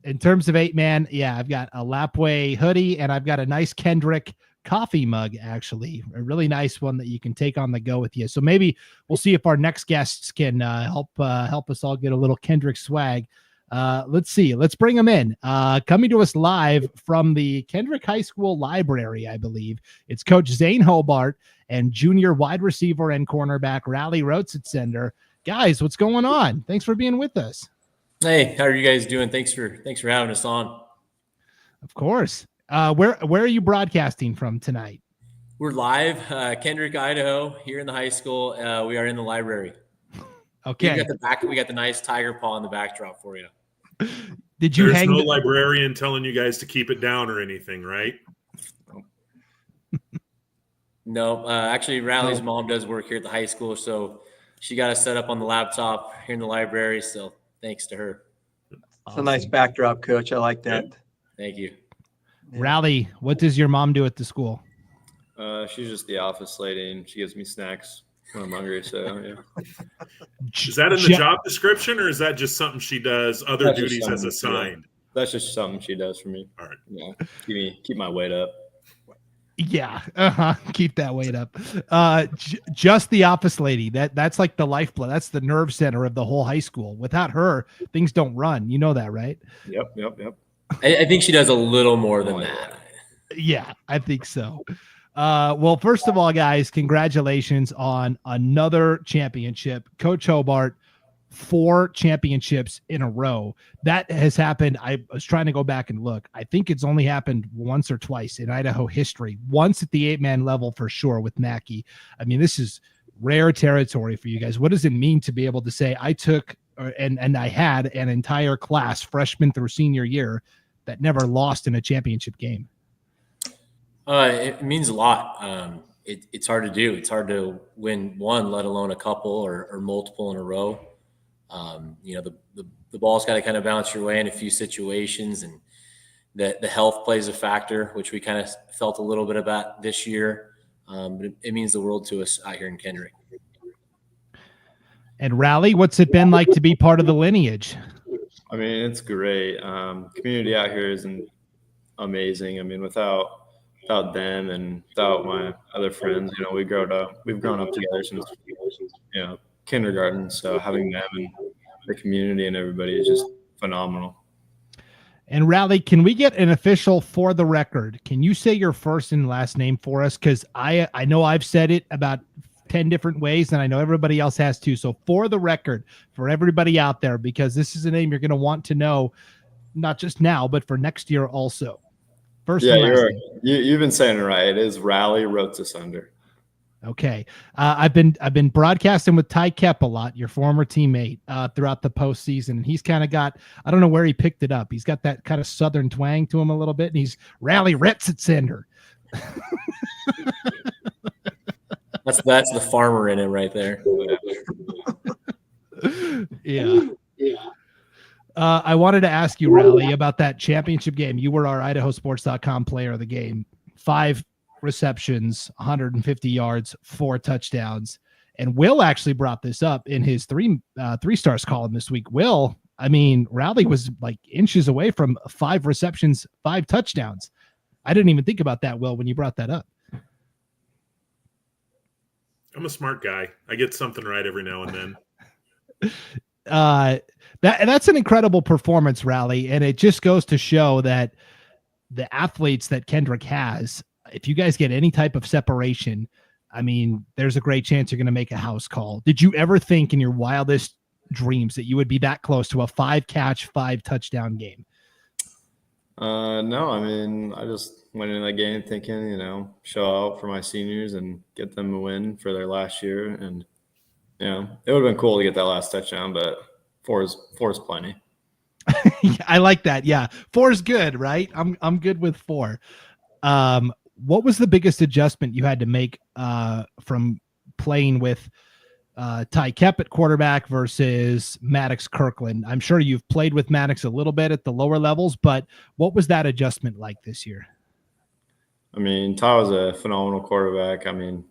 In terms of 8-man, yeah, I've got a Lapway hoodie and I've got a nice Kendrick coffee mug, actually, a really nice one that you can take on the go with you. So maybe we'll see if our next guests can help us all get a little Kendrick swag. Let's see. Let's bring them in. Coming to us live from the Kendrick High School library, I believe. It's Coach Zane Hobart and junior wide receiver and cornerback Ralli Roetsciscoender. Guys, what's going on? Thanks for being with us. Hey, how are you guys doing? Thanks for having us on. Of course. Where are you broadcasting from tonight? We're live, Kendrick, Idaho, here in the high school. We are in the library. Okay. We got the nice tiger paw in the backdrop for you. Did you There's no librarian telling you guys to keep it down or anything, right? No, actually, Ralli's mom does work here at the high school, so she got us set up on the laptop here in the library. So thanks to her. It's a nice backdrop, Coach. I like that. Thank you. Ralli, what does your mom do at the school? She's just the office lady, and she gives me snacks when I'm hungry. So yeah. Is that in the job description, or is that just something she does? Other duties as assigned. That's just something she does for me. All right. Yeah, keep my weight up. Yeah, keep that weight up. Just the office lady. That's like the lifeblood. That's the nerve center of the whole high school. Without her, things don't run. You know that, right? Yep. I think she does a little more than that. Yeah, I think so. Well, first of all, guys, congratulations on another championship. Coach Hobart, 4 championships in a row. That has happened. I was trying to go back and look. I think it's only happened once or twice in Idaho history. Once at the 8-man level for sure with Mackey. I mean, this is rare territory for you guys. What does it mean to be able to say I took and I had an entire class, freshman through senior year, that never lost in a championship game? It means a lot. It's hard to do. It's hard to win one, let alone a couple or multiple in a row. The ball's got to kind of bounce your way in a few situations, and the health plays a factor, which we kind of felt a little bit about this year. But it means the world to us out here in Kendrick. And Ralli, what's it been like to be part of the lineage? I mean, it's great. Community out here is amazing. I mean, without them and without my other friends, we've grown up together since kindergarten. So having them and the community and everybody is just phenomenal. And Ralli, can we get an official for the record? Can you say your first and last name for us? Because I know I've said it about 10 different ways, and I know everybody else has too. So for the record, for everybody out there, because this is a name you're going to want to know, not just now, but for next year also. First and last name. You've been saying it right. It is Ralli Roetsciscoender. Okay. I've been broadcasting with Ty Kep a lot, your former teammate, throughout the postseason. And he's kind of got, I don't know where he picked it up. He's got that kind of Southern twang to him a little bit. And he's Ralli Roetsciscoender. That's the farmer in it right there. Yeah. I wanted to ask you, Ralli, about that championship game. You were our IdahoSports.com player of the game. 5 receptions, 150 yards, 4 touchdowns. And Will actually brought this up in his three stars column this week. Will, I mean, Ralli was like inches away from 5 receptions, 5 touchdowns. I didn't even think about that, Will, when you brought that up. I'm a smart guy. I get something right every now and then. That's an incredible performance, Ralli, and it just goes to show that the athletes that Kendrick has, if you guys get any type of separation, I mean, there's a great chance you're going to make a house call. Did you ever think in your wildest dreams that you would be that close to a 5-catch, 5-touchdown game? No, I mean, I just went into that game thinking, show out for my seniors and get them a win for their last year. And, it would have been cool to get that last touchdown, but 4 is plenty. I like that. Yeah. 4 is good, right? I'm good with 4. What was the biggest adjustment you had to make from playing with Ty Kep at quarterback versus Maddox Kirkland? I'm sure you've played with Maddox a little bit at the lower levels, but what was that adjustment like this year? I mean, Ty was a phenomenal quarterback. I mean,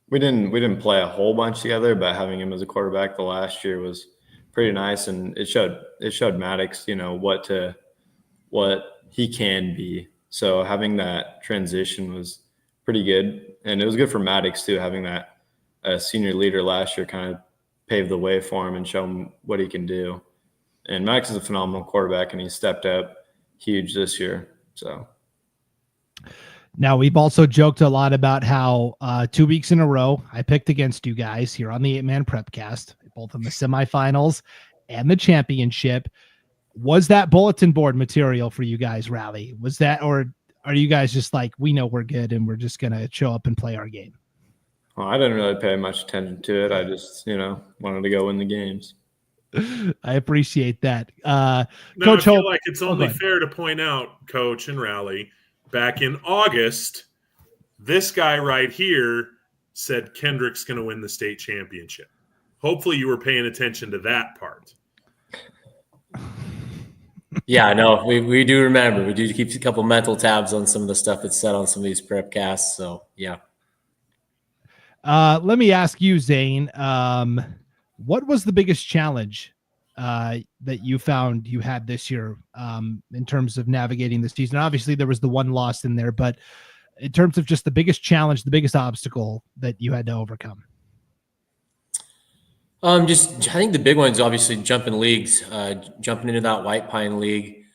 we didn't play a whole bunch together, but having him as a quarterback the last year was pretty nice, and it showed Maddox, what he can be. So having that transition was pretty good. And it was good for Maddox too, having that senior leader last year kind of pave the way for him and show him what he can do. And Maddox is a phenomenal quarterback, and he stepped up huge this year. So now we've also joked a lot about how 2 weeks in a row I picked against you guys here on the 8-Man Prepcast, both in the semifinals and the championship. Was that bulletin board material for you guys, Ralli? Was that, or are you guys just like, we know we're good and we're just going to show up and play our game? Well, I didn't really pay much attention to it. I just, wanted to go win the games. I appreciate that. Now, Coach I feel Hope, like it's only fair to point out, Coach and Ralli, back in August, this guy right here said Kendrick's going to win the state championship. Hopefully you were paying attention to that part. Yeah, no, we do remember. We do keep a couple mental tabs on some of the stuff that's said on some of these Prepcasts. So, yeah. Let me ask you, Zane, what was the biggest challenge that you found you had this year in terms of navigating the season? Obviously, there was the one loss in there, but in terms of just the biggest challenge, the biggest obstacle that you had to overcome? I think the big one's obviously jumping leagues, jumping into that White Pine League.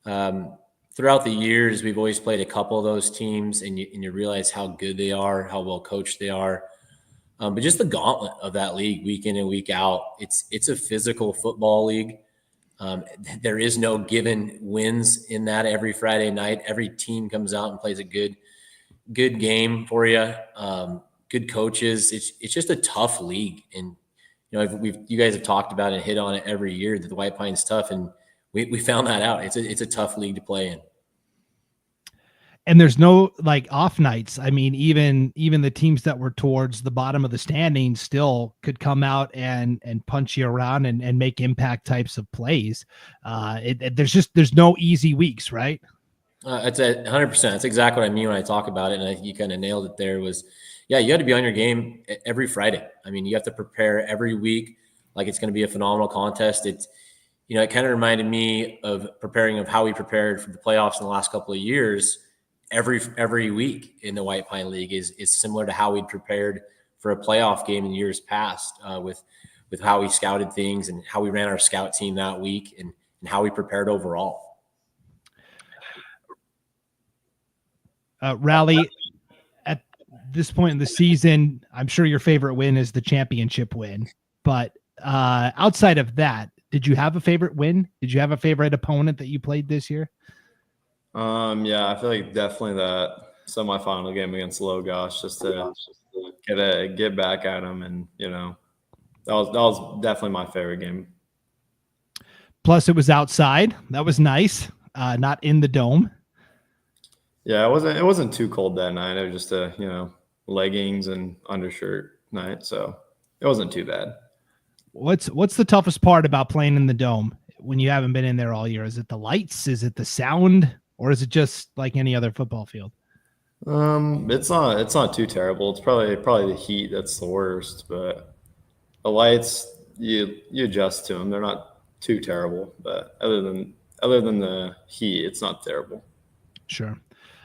Throughout the years, we've always played a couple of those teams, and you realize how good they are, how well coached they are. But just the gauntlet of that league, week in and week out, it's a physical football league. There is no given wins in that every Friday night. Every team comes out and plays a good game for you. Good coaches. It's just a tough league, and you guys have talked about and hit on it every year that the White Pine's tough, and we found that out. It's a tough league to play in. And there's no like off nights. I mean, even the teams that were towards the bottom of the standings still could come out and punch you around and make impact types of plays. There's no easy weeks, right? It's 100%. That's exactly what I mean when I talk about it. And I think you kind of nailed it there. You had to be on your game every Friday. I mean, you have to prepare every week like it's going to be a phenomenal contest. It kind of reminded me of how we prepared for the playoffs in the last couple of years. Every week in the White Pine League is similar to how we prepared for a playoff game in years past with how we scouted things and how we ran our scout team that week and how we prepared overall. Ralli, at this point in the season, I'm sure your favorite win is the championship win, but outside of that, did you have a favorite win? Did you have a favorite opponent that you played this year? Yeah, I feel like definitely that semifinal game against Logosh, just to get back at him, and that was definitely my favorite game. Plus, it was outside. That was nice. Not in the dome. Yeah, it wasn't too cold that night. It was just a leggings and undershirt night, so it wasn't too bad. What's the toughest part about playing in the dome when you haven't been in there all year? Is it the lights? Is it the sound? Or is it just like any other football field? It's not too terrible. It's probably the heat that's the worst, but the lights you adjust to them. They're not too terrible, but other than the heat, it's not terrible. Sure.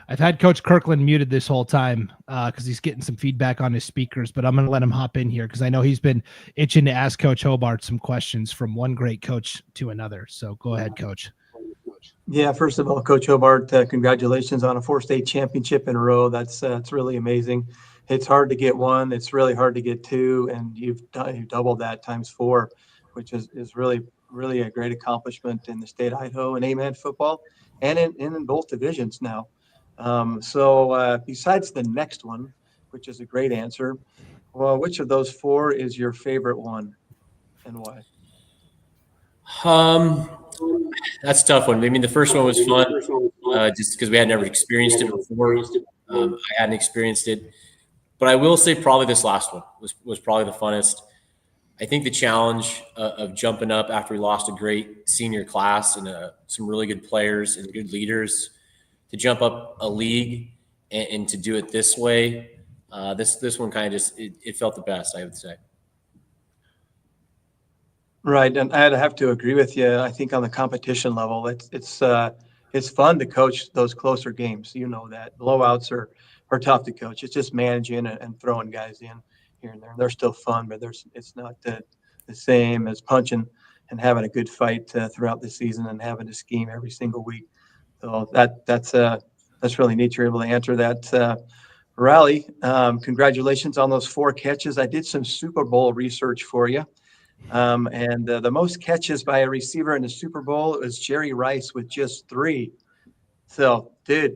I've had Coach Kirkland muted this whole time because he's getting some feedback on his speakers, but I'm going to let him hop in here because I know he's been itching to ask Coach Hobart some questions from one great coach to another. So go ahead, Coach. Yeah, first of all, Coach Hobart, congratulations on a 4-state championship in a row. That's really amazing. It's hard to get one. It's really hard to get two, and you've doubled that times 4, which is really, really a great accomplishment in the state of Idaho and 8-man football and in both divisions now. So besides the next one, which is a great answer, well, which of those 4 is your favorite one and why? That's a tough one. I mean, the first one was fun just because we had never experienced it before. I hadn't experienced it. But I will say probably this last one was probably the funnest. I think the challenge of jumping up after we lost a great senior class and some really good players and good leaders to jump up a league and to do it this way, this one kind of just it felt the best, I would say. Right, and I'd have to agree with you. I think on the competition level, it's fun to coach those closer games. You know that blowouts are are tough to coach. It's just managing and throwing guys in here and there. They're still fun, but it's not the same as punching and having a good fight throughout the season and having a scheme every single week. So that's really neat. You're able to answer that. Ralli, congratulations on those 4 catches. I did some Super Bowl research for you. And the most catches by a receiver in the Super Bowl was Jerry Rice with just 3. So, dude,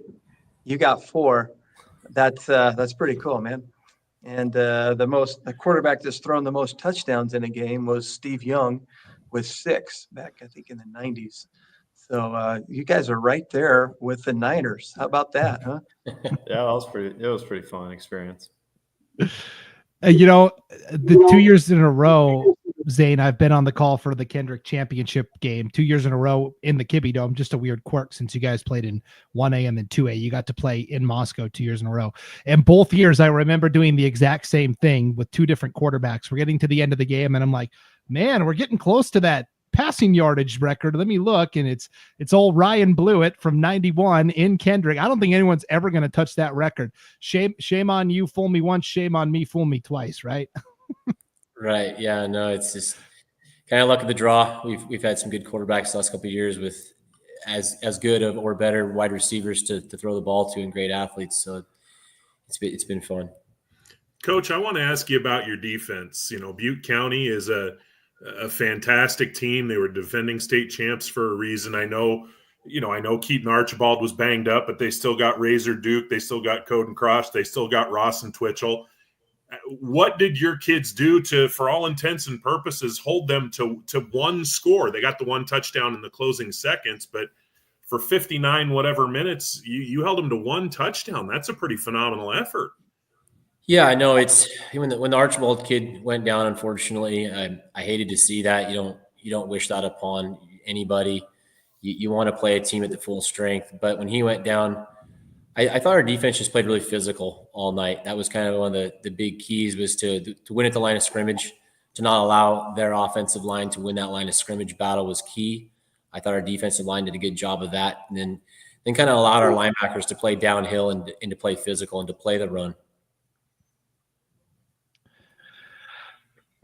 you got 4. That's pretty cool, man. And the quarterback that's thrown the most touchdowns in a game was Steve Young with 6 back, I think, in the 90s. So you guys are right there with the Niners. How about that, huh? Yeah, it was pretty fun experience. The 2 years in a row, Zane, I've been on the call for the Kendrick championship game 2 years in a row in the Kibbe Dome. Just a weird quirk since you guys played in 1A and then 2A. You got to play in Moscow 2 years in a row. And both years, I remember doing the exact same thing with 2 different quarterbacks. We're getting to the end of the game, and I'm like, man, we're getting close to that passing yardage record. Let me look, and it's old Ryan Blewett from 91 in Kendrick. I don't think anyone's ever going to touch that record. Shame on you, fool me once, shame on me, fool me twice, right? Right. Yeah, no, it's just kind of luck of the draw. We've had some good quarterbacks the last couple of years with as good of or better wide receivers to throw the ball to and great athletes. So it's been fun. Coach, I want to ask you about your defense. Butte County is a fantastic team. They were defending state champs for a reason. I know Keaton Archibald was banged up, but they still got Razor Duke. They still got Coden Cross. They still got Ross and Twitchell. What did your kids do to, for all intents and purposes, hold them to 1 score? They got the 1 touchdown in the closing seconds, but for 59 whatever minutes, you held them to 1 touchdown. That's a pretty phenomenal effort. Yeah, I know. It's when the Archibald kid went down, unfortunately, I hated to see that. You don't wish that upon anybody. You want to play a team at the full strength, but when he went down, I thought our defense just played really physical all night. That was kind of one of the big keys, was to win at the line of scrimmage, to not allow their offensive line to win that line of scrimmage battle was key. I thought our defensive line did a good job of that, and then kind of allowed our linebackers to play downhill and to play physical and to play the run.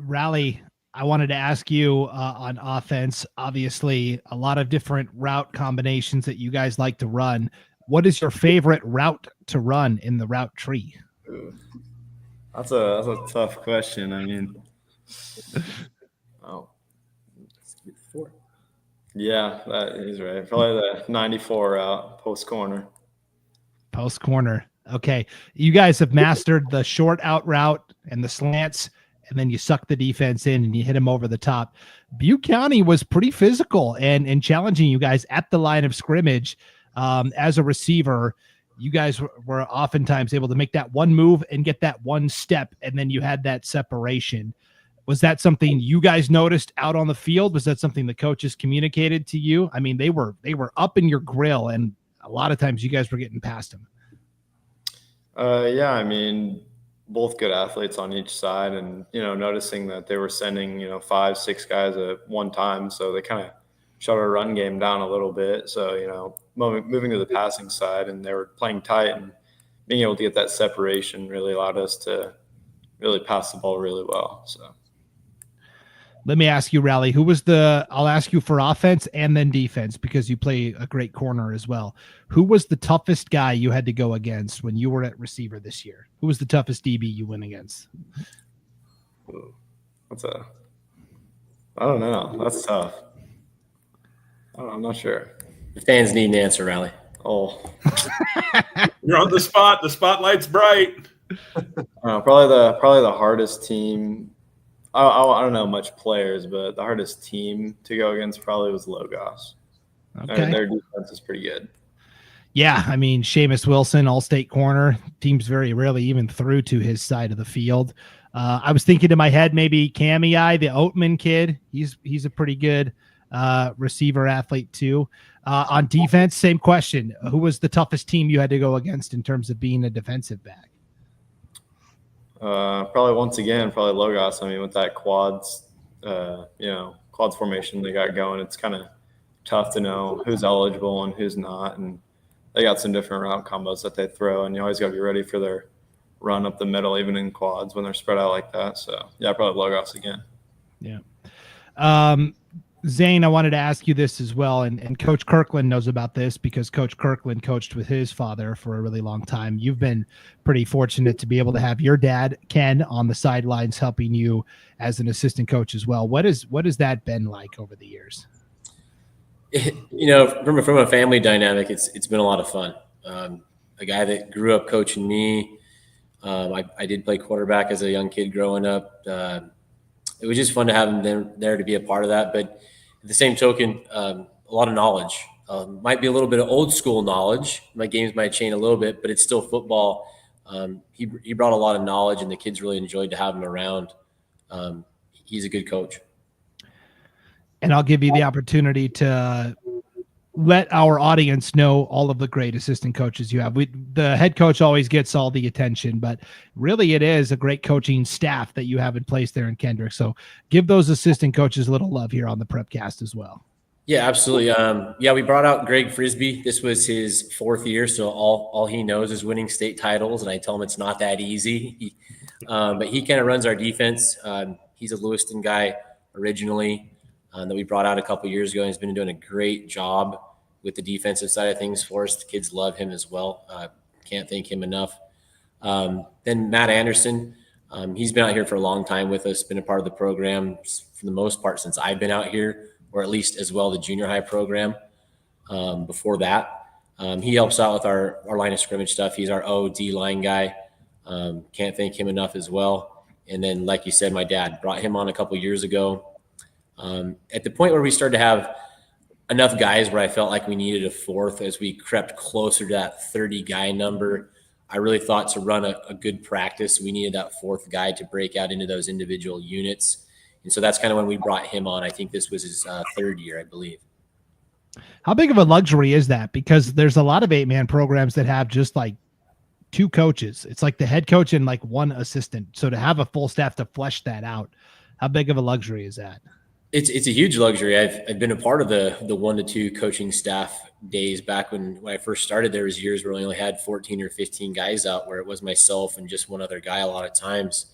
Ralli, I wanted to ask you on offense, obviously a lot of different route combinations that you guys like to run. What is your favorite route to run in the route tree? That's a tough question. I mean, yeah, that is right. Probably the 94 route, post corner. Post corner. Okay. You guys have mastered the short out route and the slants, and then you suck the defense in and you hit them over the top. Butte County was pretty physical and challenging you guys at the line of scrimmage. As a receiver, you guys were oftentimes able to make that 1 move and get that 1 step, and then you had that separation. Was that something you guys noticed out on the field? Was that something the coaches communicated to you? I mean, they were up in your grill, and a lot of times you guys were getting past them. Yeah, I mean, both good athletes on each side, and noticing that they were sending 5-6 guys at one time, so they kind of shut our run game down a little bit. So moving to the passing side, and they were playing tight, and being able to get that separation really allowed us to really pass the ball really well. So let me ask you, Ralli, I'll ask you for offense and then defense, because you play a great corner as well. Who was the toughest guy you had to go against when you were at receiver this year? Who was the toughest DB you went against? I don't know. That's tough. I'm not sure. The fans need an answer, Ralli. Oh, You're on the spot. The spotlight's bright. Probably the hardest team. I don't know much players, but the hardest team to go against probably was Logos. Okay. Their defense is pretty good. Yeah, I mean, Seamus Wilson, all-state corner. Teams very rarely even threw to his side of the field. I was thinking in my head maybe Cammy, the Oatman kid. He's a pretty good receiver athlete too. On defense, same question. Who was the toughest team you had to go against in terms of being a defensive back? Probably Logos. I mean, with that quads formation they got going, it's kind of tough to know who's eligible and who's not. And they got some different route combos that they throw, and you always got to be ready for their run up the middle, even in quads when they're spread out like that. So yeah, probably Logos again. Yeah. Zane, I wanted to ask you this as well, and Coach Kirkland knows about this because Coach Kirkland coached with his father for a really long time. You've been pretty fortunate to be able to have your dad, Ken, on the sidelines helping you as an assistant coach as well. What has that been like over the years? From a family dynamic, it's been a lot of fun. A guy that grew up coaching me, I did play quarterback as a young kid growing up. It was just fun to have him there to be a part of that. But at the same token, a lot of knowledge. Might be a little bit of old school knowledge. My games might change a little bit, but it's still football. He brought a lot of knowledge, and the kids really enjoyed to have him around. He's a good coach. And I'll give you the opportunity to let our audience know all of the great assistant coaches you have. The head coach always gets all the attention, but really it is a great coaching staff that you have in place there in Kendrick. So give those assistant coaches a little love here on the Prepcast as well. Yeah, absolutely. We brought out Greg Frisbee. This was his 4th year, so all he knows is winning state titles, and I tell him it's not that easy. But he kind of runs our defense. He's a Lewiston guy originally that we brought out a couple years ago, and he's been doing a great job with the defensive side of things for us. The kids love him as well. Can't thank him enough. Then Matt Anderson, he's been out here for a long time with us, been a part of the program for the most part since I've been out here, or at least as well the junior high program. Before that, he helps out with our line of scrimmage stuff. He's our O-D line guy. Can't thank him enough as well. And then, like you said, my dad brought him on a couple years ago. At the point where we started to have enough guys where I felt like we needed a 4th as we crept closer to that 30 guy number, I really thought to run a good practice, we needed that 4th guy to break out into those individual units. And so that's kind of when we brought him on. I think this was his 3rd year, I believe. How big of a luxury is that? Because there's a lot of 8-man programs that have just like 2 coaches. It's like the head coach and like 1 assistant. So to have a full staff to flesh that out, how big of a luxury is that? It's a huge luxury. I've been a part of the 1 to 2 coaching staff days back when I first started. There was years where we only had 14 or 15 guys out, where it was myself and just one other guy a lot of times.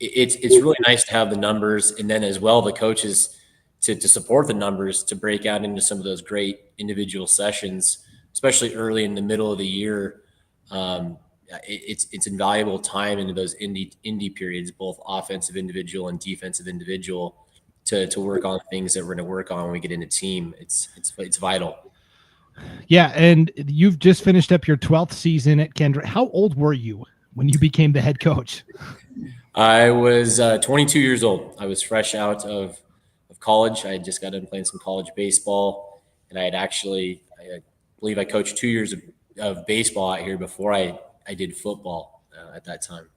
It's really nice to have the numbers, and then as well the coaches to support the numbers to break out into some of those great individual sessions, especially early in the middle of the year. It's invaluable time into those indie periods, both offensive individual and defensive individual, to work on things that we're going to work on when we get into team. It's vital. Yeah. And you've just finished up your 12th season at Kendrick. How old were you when you became the head coach? I was 22 years old. I was fresh out of college. I had just got done playing some college baseball, and I believe I coached 2 years of baseball out here before I did football at that time.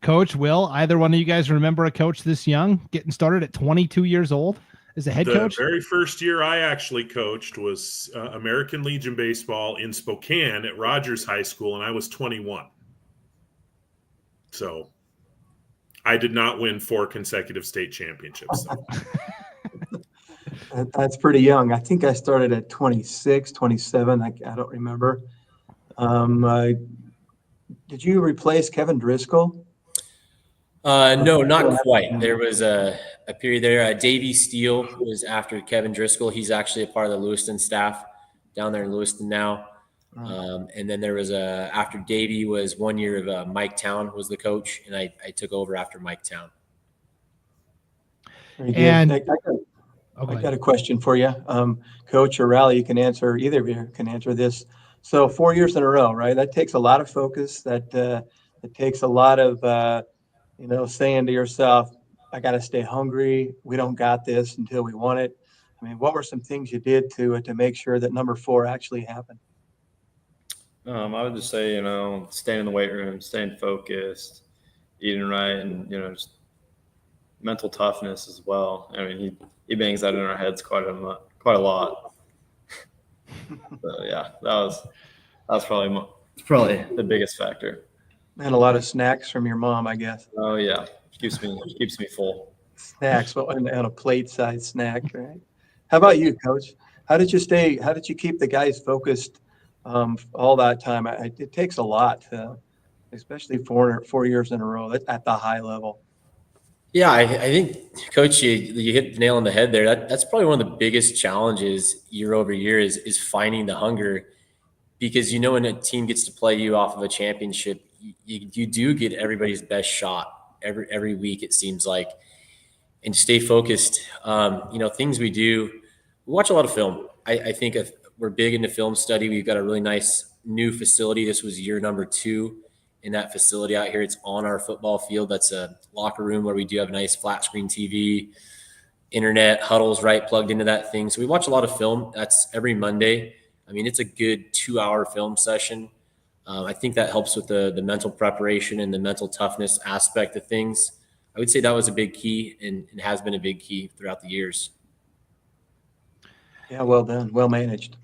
Coach, Will, either one of you guys remember a coach this young getting started at 22 years old as a head coach? The very first year I actually coached was American Legion baseball in Spokane at Rogers High School, and I was 21. So I did not win 4 consecutive state championships. So. That's pretty young. I think I started at 26, 27. I don't remember. Did you replace Kevin Driscoll? No, not quite. There was a period there. Davey Steele was after Kevin Driscoll. He's actually a part of the Lewiston staff down there in Lewiston now. And then there was after Davey was 1 year of Mike Town was the coach, and I took over after Mike Town. And I got a question for you, Coach or Ralli. You can answer, either of you can answer this. So 4 years in a row, right? That takes a lot of focus. It takes a lot of, saying to yourself, I got to stay hungry. We don't got this until we want it. I mean, what were some things you did to make sure that number 4 actually happened? I would just say, staying in the weight room, staying focused, eating right, and, just mental toughness as well. I mean, he bangs that in our heads quite a lot. So yeah, that was probably the biggest factor. And a lot of snacks from your mom, I guess. Oh yeah, keeps me full. Snacks, well, and a plate-sized snack, right? How about you, Coach? How did you keep the guys focused all that time? It takes a lot, especially 4 years in a row at the high level. Yeah, I think, Coach, you hit the nail on the head there. That's probably one of the biggest challenges year over year is finding the hunger, because when a team gets to play you off of a championship, you do get everybody's best shot every week, it seems like, and stay focused. Things we do, we watch a lot of film. I think we're big into film study. We've got a really nice new facility. This was year number 2 in that facility out here. It's on our football field. That's a locker room where we do have a nice flat screen TV, internet, huddles right plugged into that thing. So we watch a lot of film. That's every Monday. I mean, it's a good 2-hour film session. I think that helps with the mental preparation and the mental toughness aspect of things. I would say that was a big key and has been a big key throughout the years. Yeah, well done. Well managed.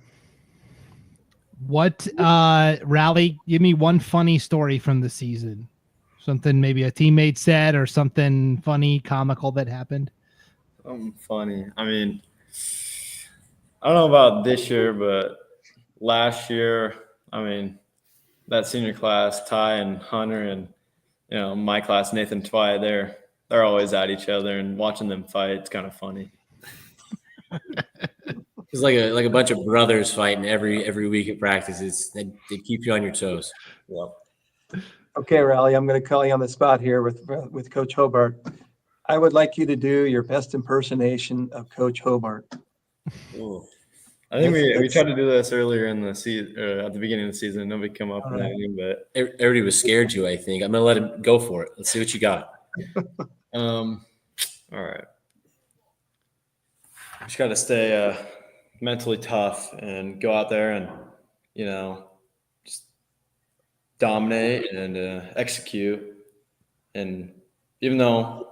What, Ralli, give me one funny story from the season. Something maybe a teammate said or something funny, comical that happened. Funny. I mean, I don't know about this year, but last year, I mean, that senior class, Ty and Hunter, and my class, Nathan Twy, they're always at each other, and watching them fight, it's kind of funny. It's like a bunch of brothers fighting every week at practices. They keep you on your toes. Well. Okay, Ralli, I'm going to call you on the spot here with Coach Hobart. I would like you to do your best impersonation of Coach Hobart. Ooh. I think we tried to do this earlier in the season, at the beginning of the season. Nobody come up with anything, but everybody was scared you. I think I'm going to let him go for it. Let's see what you got. All right. Just got to stay mentally tough and go out there and just dominate and execute. And even though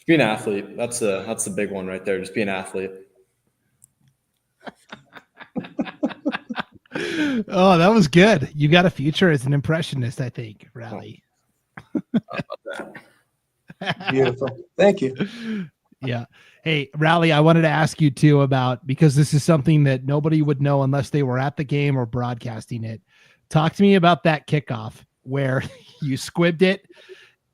be an athlete, that's the big one right there. Just be an athlete. Oh, that was good. You got a future as an impressionist, I think, Ralli. Beautiful. Thank you. Yeah. Hey, Ralli, I wanted to ask you too about, because this is something that nobody would know unless they were at the game or broadcasting it. Talk to me about that kickoff where you squibbed it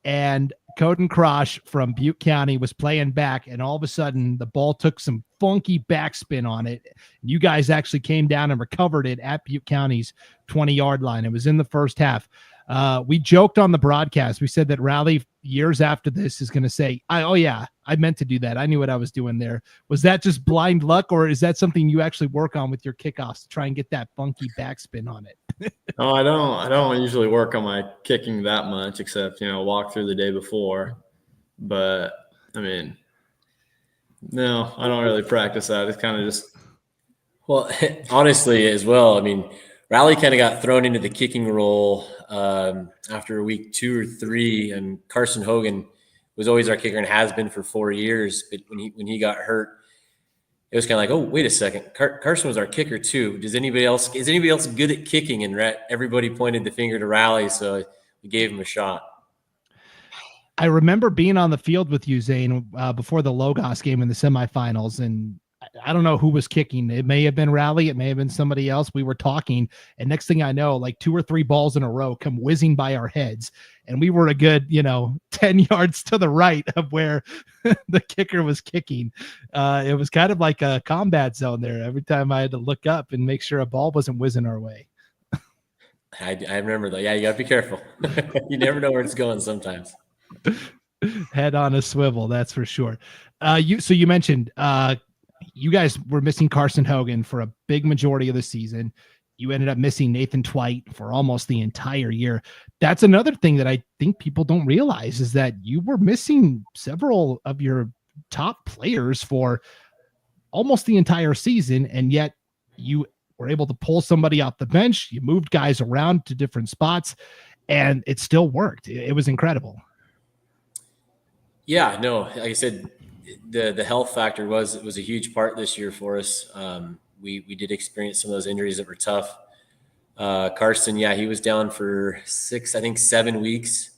and Coden Crosh from Butte County was playing back, and all of a sudden the ball took some funky backspin on it. You guys actually came down and recovered it at Butte County's 20-yard line. It was in the first half. We joked on the broadcast. We said that Ralli years after this is going to say, oh yeah, I meant to do that. I knew what I was doing there. Was that just blind luck, or is that something you actually work on with your kickoffs to try and get that funky backspin on it? No, I don't usually work on my kicking that much, except, walk through the day before. But I mean, no, I don't really practice that. It's kind of just. Well, honestly, as well, I mean, Ralli kind of got thrown into the kicking role after week 2 or 3, and Carson Hogan was always our kicker and has been for 4 years. But when he got hurt, it was kind of like, oh, wait a second, Carson was our kicker too. Is anybody else good at kicking? And everybody pointed the finger to Ralli, so we gave him a shot. I remember being on the field with you, Zane, before the Logos game in the semifinals, and I don't know who was kicking. It may have been Ralli. It may have been somebody else. We were talking, and next thing I know, like 2 or 3 balls in a row come whizzing by our heads, and we were a good, 10 yards to the right of where the kicker was kicking. It was kind of like a combat zone there. Every time I had to look up and make sure a ball wasn't whizzing our way. I remember that. Yeah, you got to be careful. You never know where it's going sometimes. Head on a swivel, that's for sure. You mentioned you guys were missing Carson Hogan for a big majority of the season. You ended up missing Nathan Twite for almost the entire year. That's another thing that I think people don't realize, is that you were missing several of your top players for almost the entire season, and yet you were able to pull somebody off the bench. You moved guys around to different spots, and it still worked. It was incredible. Yeah, no, like I said, the health factor was a huge part this year for us. We did experience some of those injuries that were tough. Carson, yeah, he was down for 7 weeks.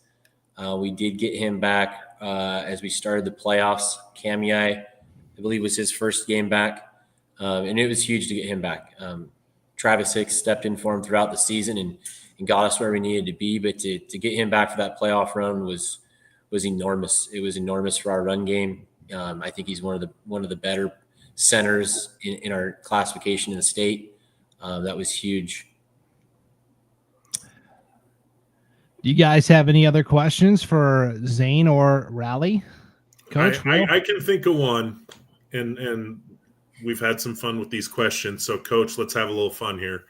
We did get him back as we started the playoffs. Cammy, I believe, was his first game back. And it was huge to get him back. Travis Hicks stepped in for him throughout the season and got us where we needed to be. But to get him back for that playoff run was enormous. It was enormous for our run game. I think he's one of the better centers in our classification in the state. That was huge. Do you guys have any other questions for Zane or Ralli? Coach, I can think of one, and we've had some fun with these questions. So, Coach, let's have a little fun here.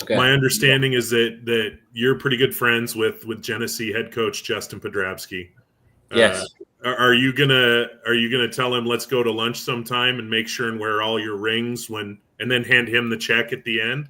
Okay. My understanding is that you're pretty good friends with Genesee head coach Justin Podrabski. Yes. Are you gonna tell him let's go to lunch sometime and make sure and wear all your rings and then hand him the check at the end?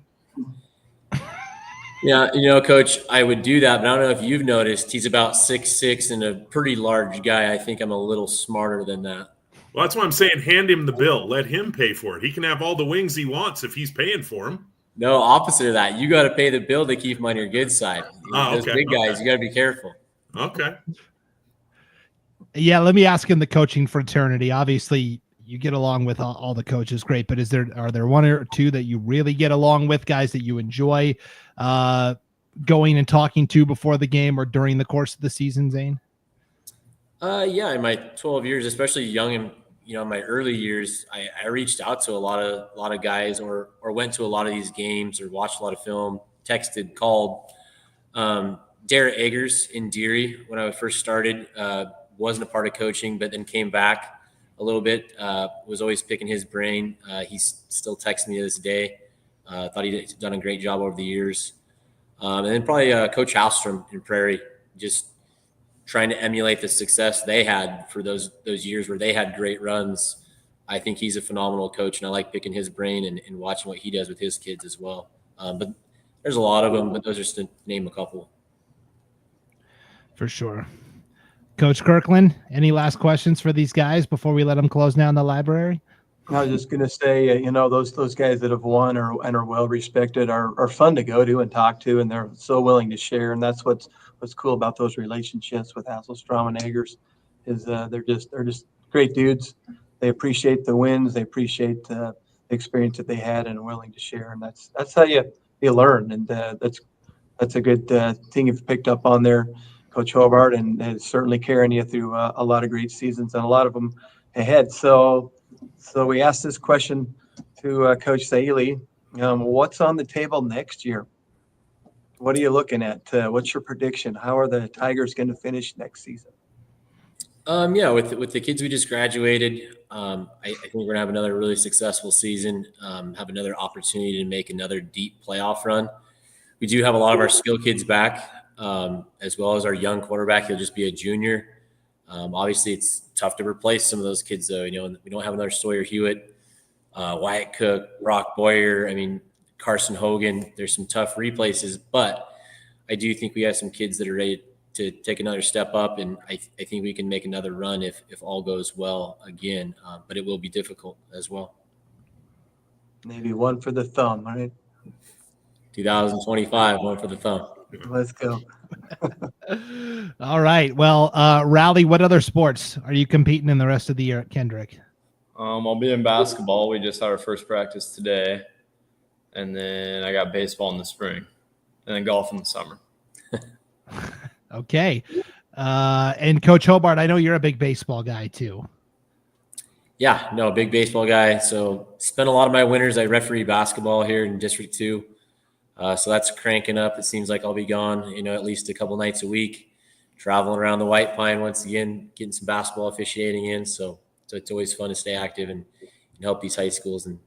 Yeah, Coach, I would do that, but I don't know if you've noticed he's about 6'6" and a pretty large guy. I think I'm a little smarter than that. Well, that's why I'm saying hand him the bill. Let him pay for it. He can have all the wings he wants if he's paying for them. No, opposite of that. You got to pay the bill to keep him on your good side. Those big guys, you got to be careful. Okay. Yeah, let me ask in the coaching fraternity. Obviously, you get along with all the coaches, great. But are there one or two that you really get along with, guys that you enjoy going and talking to before the game or during the course of the season, Zane? Yeah, in my 12 years, especially young and my early years, I reached out to a lot of guys or went to a lot of these games or watched a lot of film, texted, called. Derek Eggers in Deary when I first started wasn't a part of coaching, but then came back a little bit. Was always picking his brain. He's still texting me to this day. Thought he'd done a great job over the years. And then probably Coach Hallstrom in Prairie, just trying to emulate the success they had for those years where they had great runs. I think he's a phenomenal coach, and I like picking his brain and watching what he does with his kids as well. But there's a lot of them, but those are just to name a couple. For sure. Coach Kirkland, any last questions for these guys before we let them close down the library? I was just going to say, those guys that have won and are well respected are fun to go to and talk to, and they're so willing to share. And that's what's cool about those relationships with Hasselstrom and Eggers is they're just great dudes. They appreciate the wins, they appreciate the experience that they had, and are willing to share. And that's how you learn. And that's a good thing you've picked up on there, Coach Hobart, and certainly carrying you through a lot of great seasons and a lot of them ahead. So we asked this question to Coach Saili. What's on the table next year? What are you looking at? What's your prediction? How are the Tigers going to finish next season? Yeah, with the kids we just graduated, I think we're going to have another really successful season, have another opportunity to make another deep playoff run. We do have a lot of our skill kids back, as well as our young quarterback. He'll just be a junior. Obviously, it's tough to replace some of those kids, though. We don't have another Sawyer Hewitt, Wyatt Cook, Brock Boyer. Carson Hogan. There's some tough replaces, but I do think we have some kids that are ready to take another step up, and I think we can make another run if all goes well again. But it will be difficult as well. Maybe one for the thumb, right? 2025, one for the thumb. Let's go. All right. Well, Ralli, what other sports are you competing in the rest of the year at Kendrick? I'll be in basketball. We just had our first practice today. And then I got baseball in the spring. And then golf in the summer. Okay. And Coach Hobart, I know you're a big baseball guy too. Yeah, no, big baseball guy. So spent a lot of my winters. I referee basketball here in District 2. So that's cranking up. It seems like I'll be gone, at least a couple nights a week, traveling around the White Pine once again, getting some basketball officiating in. So it's always fun to stay active and help these high schools and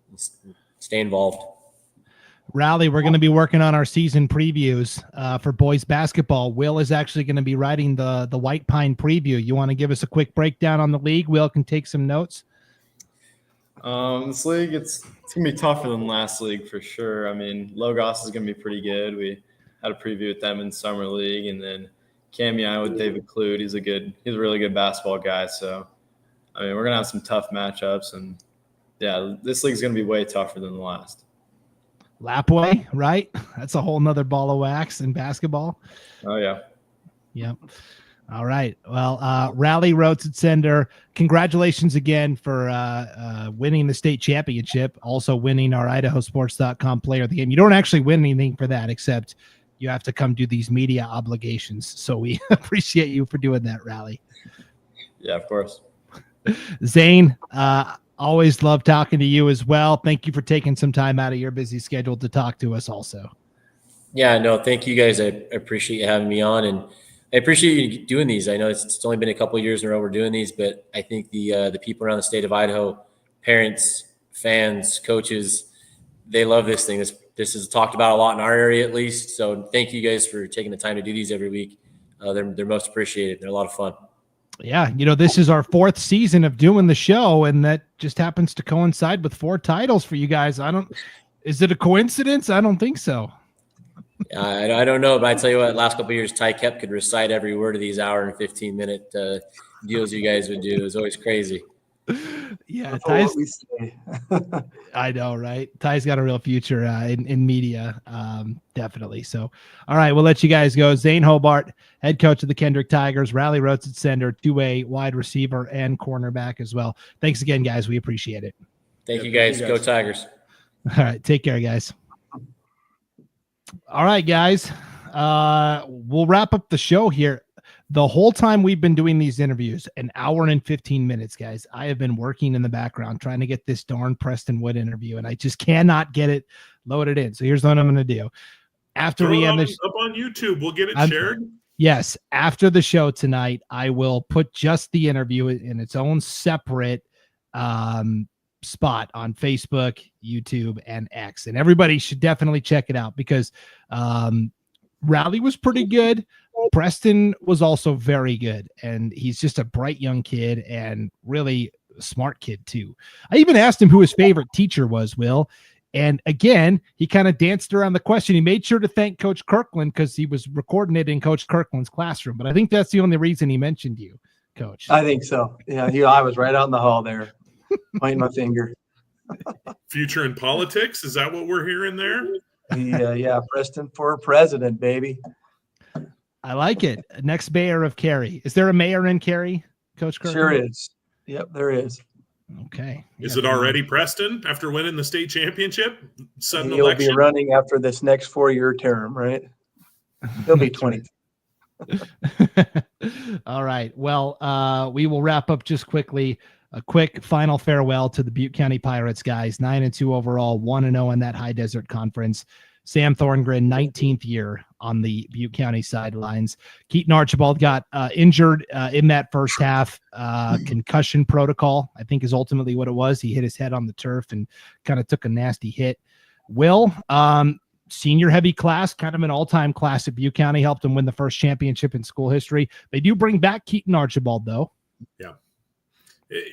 stay involved. Ralli, we're going to be working on our season previews for boys basketball. Will is actually going to be writing the White Pine preview. You want to give us a quick breakdown on the league? Will can take some notes. This league, it's going to be tougher than last league for sure. Logos is going to be pretty good. We had a preview with them in summer league, and then Cami with David Clute. He's a really good basketball guy. So, we're going to have some tough matchups, and yeah, this league's going to be way tougher than the last. Lapway, right? That's a whole nother ball of wax in basketball. Oh, yeah. Yep. All right. Well, Ralli Roetsciscoender, congratulations again for winning the state championship, also winning our IdahoSports.com player of the game. You don't actually win anything for that, except you have to come do these media obligations. So we appreciate you for doing that, Ralli. Yeah, of course. Zane, always love talking to you as well. Thank you for taking some time out of your busy schedule to talk to us also. Yeah, no, thank you guys. I appreciate you having me on, and I appreciate you doing these. I know it's only been a couple of years in a row we're doing these, but I think the people around the state of Idaho, parents, fans, coaches, they love this thing. This is talked about a lot in our area, at least. So thank you guys for taking the time to do these every week. They're most appreciated. They're a lot of fun. Yeah, this is our 4th season of doing the show, and that just happens to coincide with 4 titles for you guys. Is it a coincidence? I don't think so. I don't know, but I tell you what, last couple of years, Ty Kep could recite every word of these hour and 15-minute deals you guys would do. It was always crazy. Yeah, Ty's. I know, right? Ty's got a real future in media, definitely. So, all right, we'll let you guys go. Zane Hobart, head coach of the Kendrick Tigers, Ralli Roetsciscoender, 2-way wide receiver and cornerback as well. Thanks again, guys. We appreciate it. Thank you, guys. Go Tigers. All right, take care, guys. All right, guys. We'll wrap up the show here. The whole time we've been doing these interviews, an hour and 15 minutes, guys, I have been working in the background trying to get this darn Preston Wood interview, and I just cannot get it loaded in. So here's what I'm going to do. After we end this up on YouTube, we'll get it shared. Yes. After the show tonight, I will put just the interview in its own separate spot on Facebook, YouTube, and X. And everybody should definitely check it out because Ralli was pretty good. Preston was also very good, and he's just a bright young kid and really smart kid too. I even asked him who his favorite teacher was, Will. And again, he kind of danced around the question. He made sure to thank Coach Kirkland because he was recording it in Coach Kirkland's classroom. But I think that's the only reason he mentioned you, Coach. I think so. Yeah, I was right out in the hall there, pointing my finger. Future in politics? Is that what we're hearing there? Yeah, Preston for president, baby. I like it. Next mayor of Carey. Is there a mayor in Carey, Coach Kirkland? Sure is. Yep, there is. Okay. Is it already Preston after winning the state championship? Sudden He'll election? be running after this next 4-year term, right? He'll be 20. All right. Well, we will wrap up just quickly. A quick final farewell to the Butte County Pirates, guys. 9-2 overall, 1-0 in that High Desert Conference. Sam Thorngren, 19th year on the Butte County sidelines. Keaton Archibald got injured in that first half. Concussion protocol, I think, is ultimately what it was. He hit his head on the turf and kind of took a nasty hit. Will, senior heavy class, kind of an all-time class at Butte County, helped him win the first championship in school history. They do bring back Keaton Archibald, though. Yeah.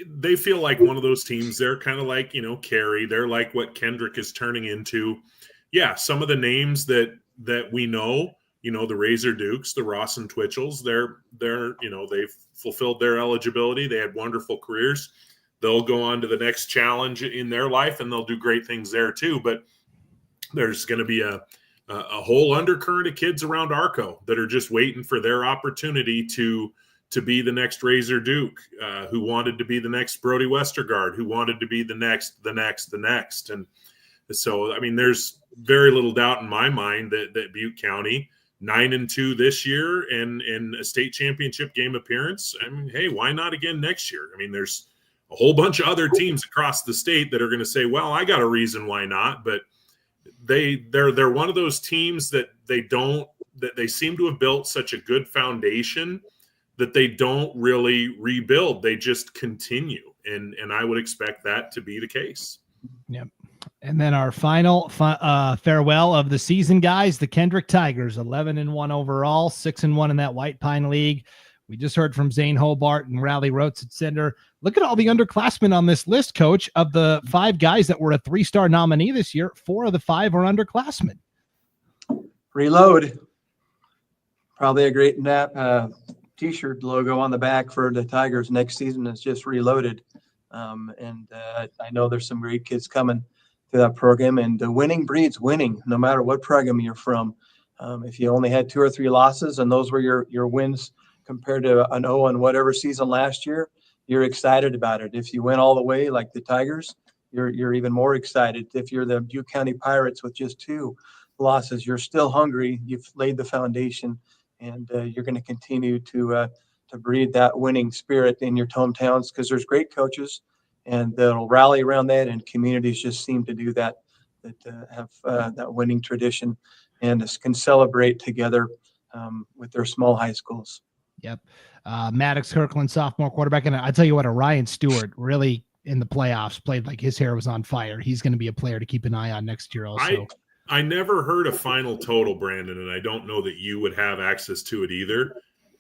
They feel like one of those teams. They're kind of like, Carey. They're like what Kendrick is turning into. Yeah, some of the names that we know, the Razor Dukes, the Ross and Twitchells, they've fulfilled their eligibility. They had wonderful careers. They'll go on to the next challenge in their life, and they'll do great things there too. But there's going to be a whole undercurrent of kids around Arco that are just waiting for their opportunity to be the next Razor Duke, who wanted to be the next Brody Westergaard, who wanted to be the next. And so, I mean, there's very little doubt in my mind that Butte County, 9-2 this year and a state championship game appearance. I mean, hey, why not again next year? I mean, there's a whole bunch of other teams across the state that are going to say, well, I got a reason why not. But they're one of those teams that they seem to have built such a good foundation that they don't really rebuild. They just continue. And I would expect that to be the case. Yep. And then our final farewell of the season, guys, the Kendrick Tigers, 11-1 overall, 6-1 in that White Pine League. We just heard from Zane Hobart and Ralli Roetsciscoender. Look at all the underclassmen on this list, Coach. Of the 5 guys that were a 3-star nominee this year, 4 of the 5 are underclassmen. Reload. Probably a great T-shirt logo on the back for the Tigers next season is just reloaded. I know there's some great kids coming through that program, and the winning breeds winning, no matter what program you're from. If you only had 2 or 3 losses and those were your wins compared to an 0 whatever season last year, you're excited about it. If you went all the way like the Tigers, you're even more excited. If you're the Butte County Pirates with just 2 losses, you're still hungry. You've laid the foundation, and you're going to continue to breed that winning spirit in your hometowns, because there's great coaches and that'll rally around that, and communities just seem to do that have that winning tradition and can celebrate together with their small high schools. Yep. Maddox Kirkland, sophomore quarterback. And I tell you what, Orion Stewart really in the playoffs played like his hair was on fire. He's going to be a player to keep an eye on next year also. I never heard a final total, Brandon, and I don't know that you would have access to it either.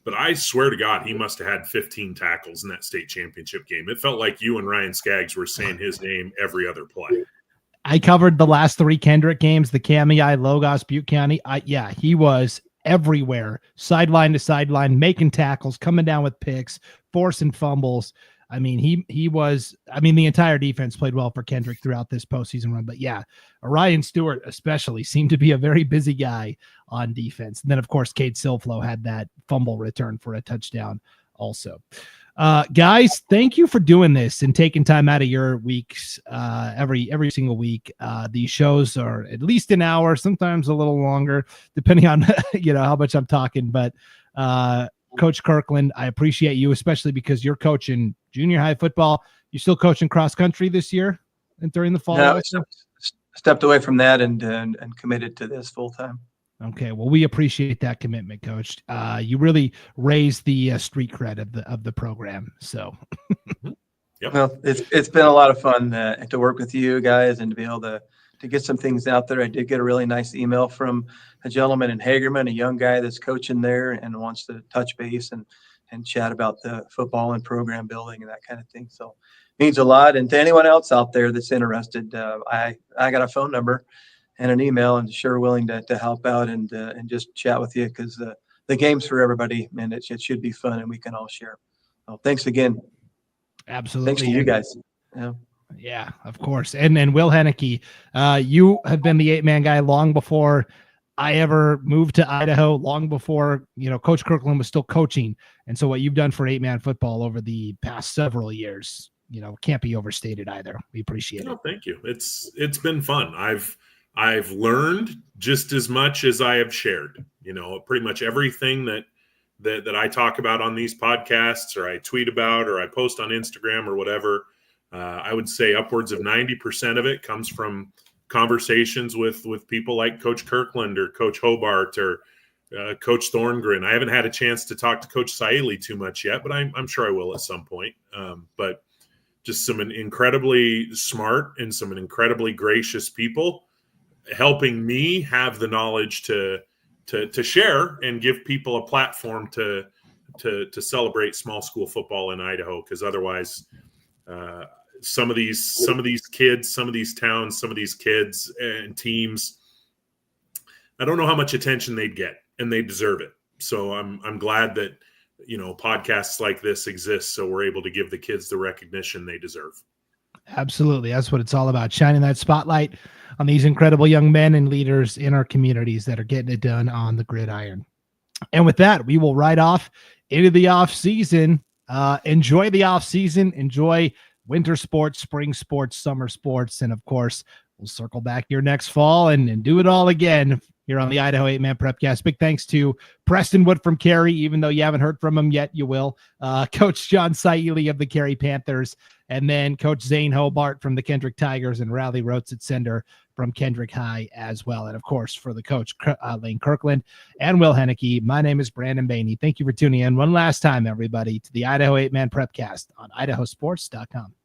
But I swear to God, he must have had 15 tackles in that state championship game. It felt like you and Ryan Skaggs were saying his name every other play. I covered the last 3 Kendrick games, the Kamei, Logos, Butte County. He was everywhere, sideline to sideline, making tackles, coming down with picks, forcing fumbles. I mean, the entire defense played well for Kendrick throughout this postseason run. But yeah, Orion Stewart especially seemed to be a very busy guy on defense. And then, of course, Cade Silflo had that fumble return for a touchdown also. Guys, thank you for doing this and taking time out of your weeks every single week. These shows are at least an hour, sometimes a little longer, depending on how much I'm talking. But Coach Kirkland, I appreciate you, especially because you're coaching junior high football. You're still coaching cross country this year and during the fall. No, stepped away from that and committed to this full time. Okay, well, we appreciate that commitment, Coach. You really raised the street cred of the program. So, Yep. Well, it's been a lot of fun to work with you guys and to be able to get some things out there. I did get a really nice email from a gentleman in Hagerman, a young guy that's coaching there and wants to touch base and chat about the football and program building and that kind of thing. So it means a lot. And to anyone else out there that's interested, I got a phone number and an email, and sure willing to help out and just chat with you, because the game's for everybody, and it should be fun and we can all share. So thanks again. Absolutely. Thanks to you guys. Yeah, of course. And Will Henneke, you have been the 8-man guy long before I ever moved to Idaho, long before, Coach Kirkland was still coaching. And so what you've done for 8-man football over the past several years, can't be overstated either. We appreciate it. Thank you. It's been fun. I've learned just as much as I have shared. Pretty much everything that I talk about on these podcasts, or I tweet about, or I post on Instagram or whatever. I would say upwards of 90% of it comes from conversations with people like Coach Kirkland or Coach Hobart or Coach Thorngren. I haven't had a chance to talk to Coach Saili too much yet, but I'm sure I will at some point. But just some incredibly smart and some incredibly gracious people helping me have the knowledge to share and give people a platform to celebrate small school football in Idaho. Because otherwise, some of these kids, some of these towns, some of these kids and teams, I don't know how much attention they'd get, and they deserve it. So I'm glad that podcasts like this exist, so we're able to give the kids the recognition they deserve. Absolutely. That's what it's all about, shining that spotlight on these incredible young men and leaders in our communities that are getting it done on the gridiron. And with that, we will ride off into the off season. Enjoy the off season. Enjoy winter sports, spring sports, summer sports. And of course, we'll circle back here next fall and do it all again here on the Idaho 8-Man Prepcast. Big thanks to Preston Wood from Carey. Even though you haven't heard from him yet, you will. Coach John Saili of the Carey Panthers, and then Coach Zane Hobart from the Kendrick Tigers, and Ralli Roetsciscoender from Kendrick High as well. And of course, for the coach, Lane Kirkland and Will Henneke, my name is Brandon Bainey. Thank you for tuning in one last time, everybody, to the Idaho 8-Man Prepcast on IdahoSports.com.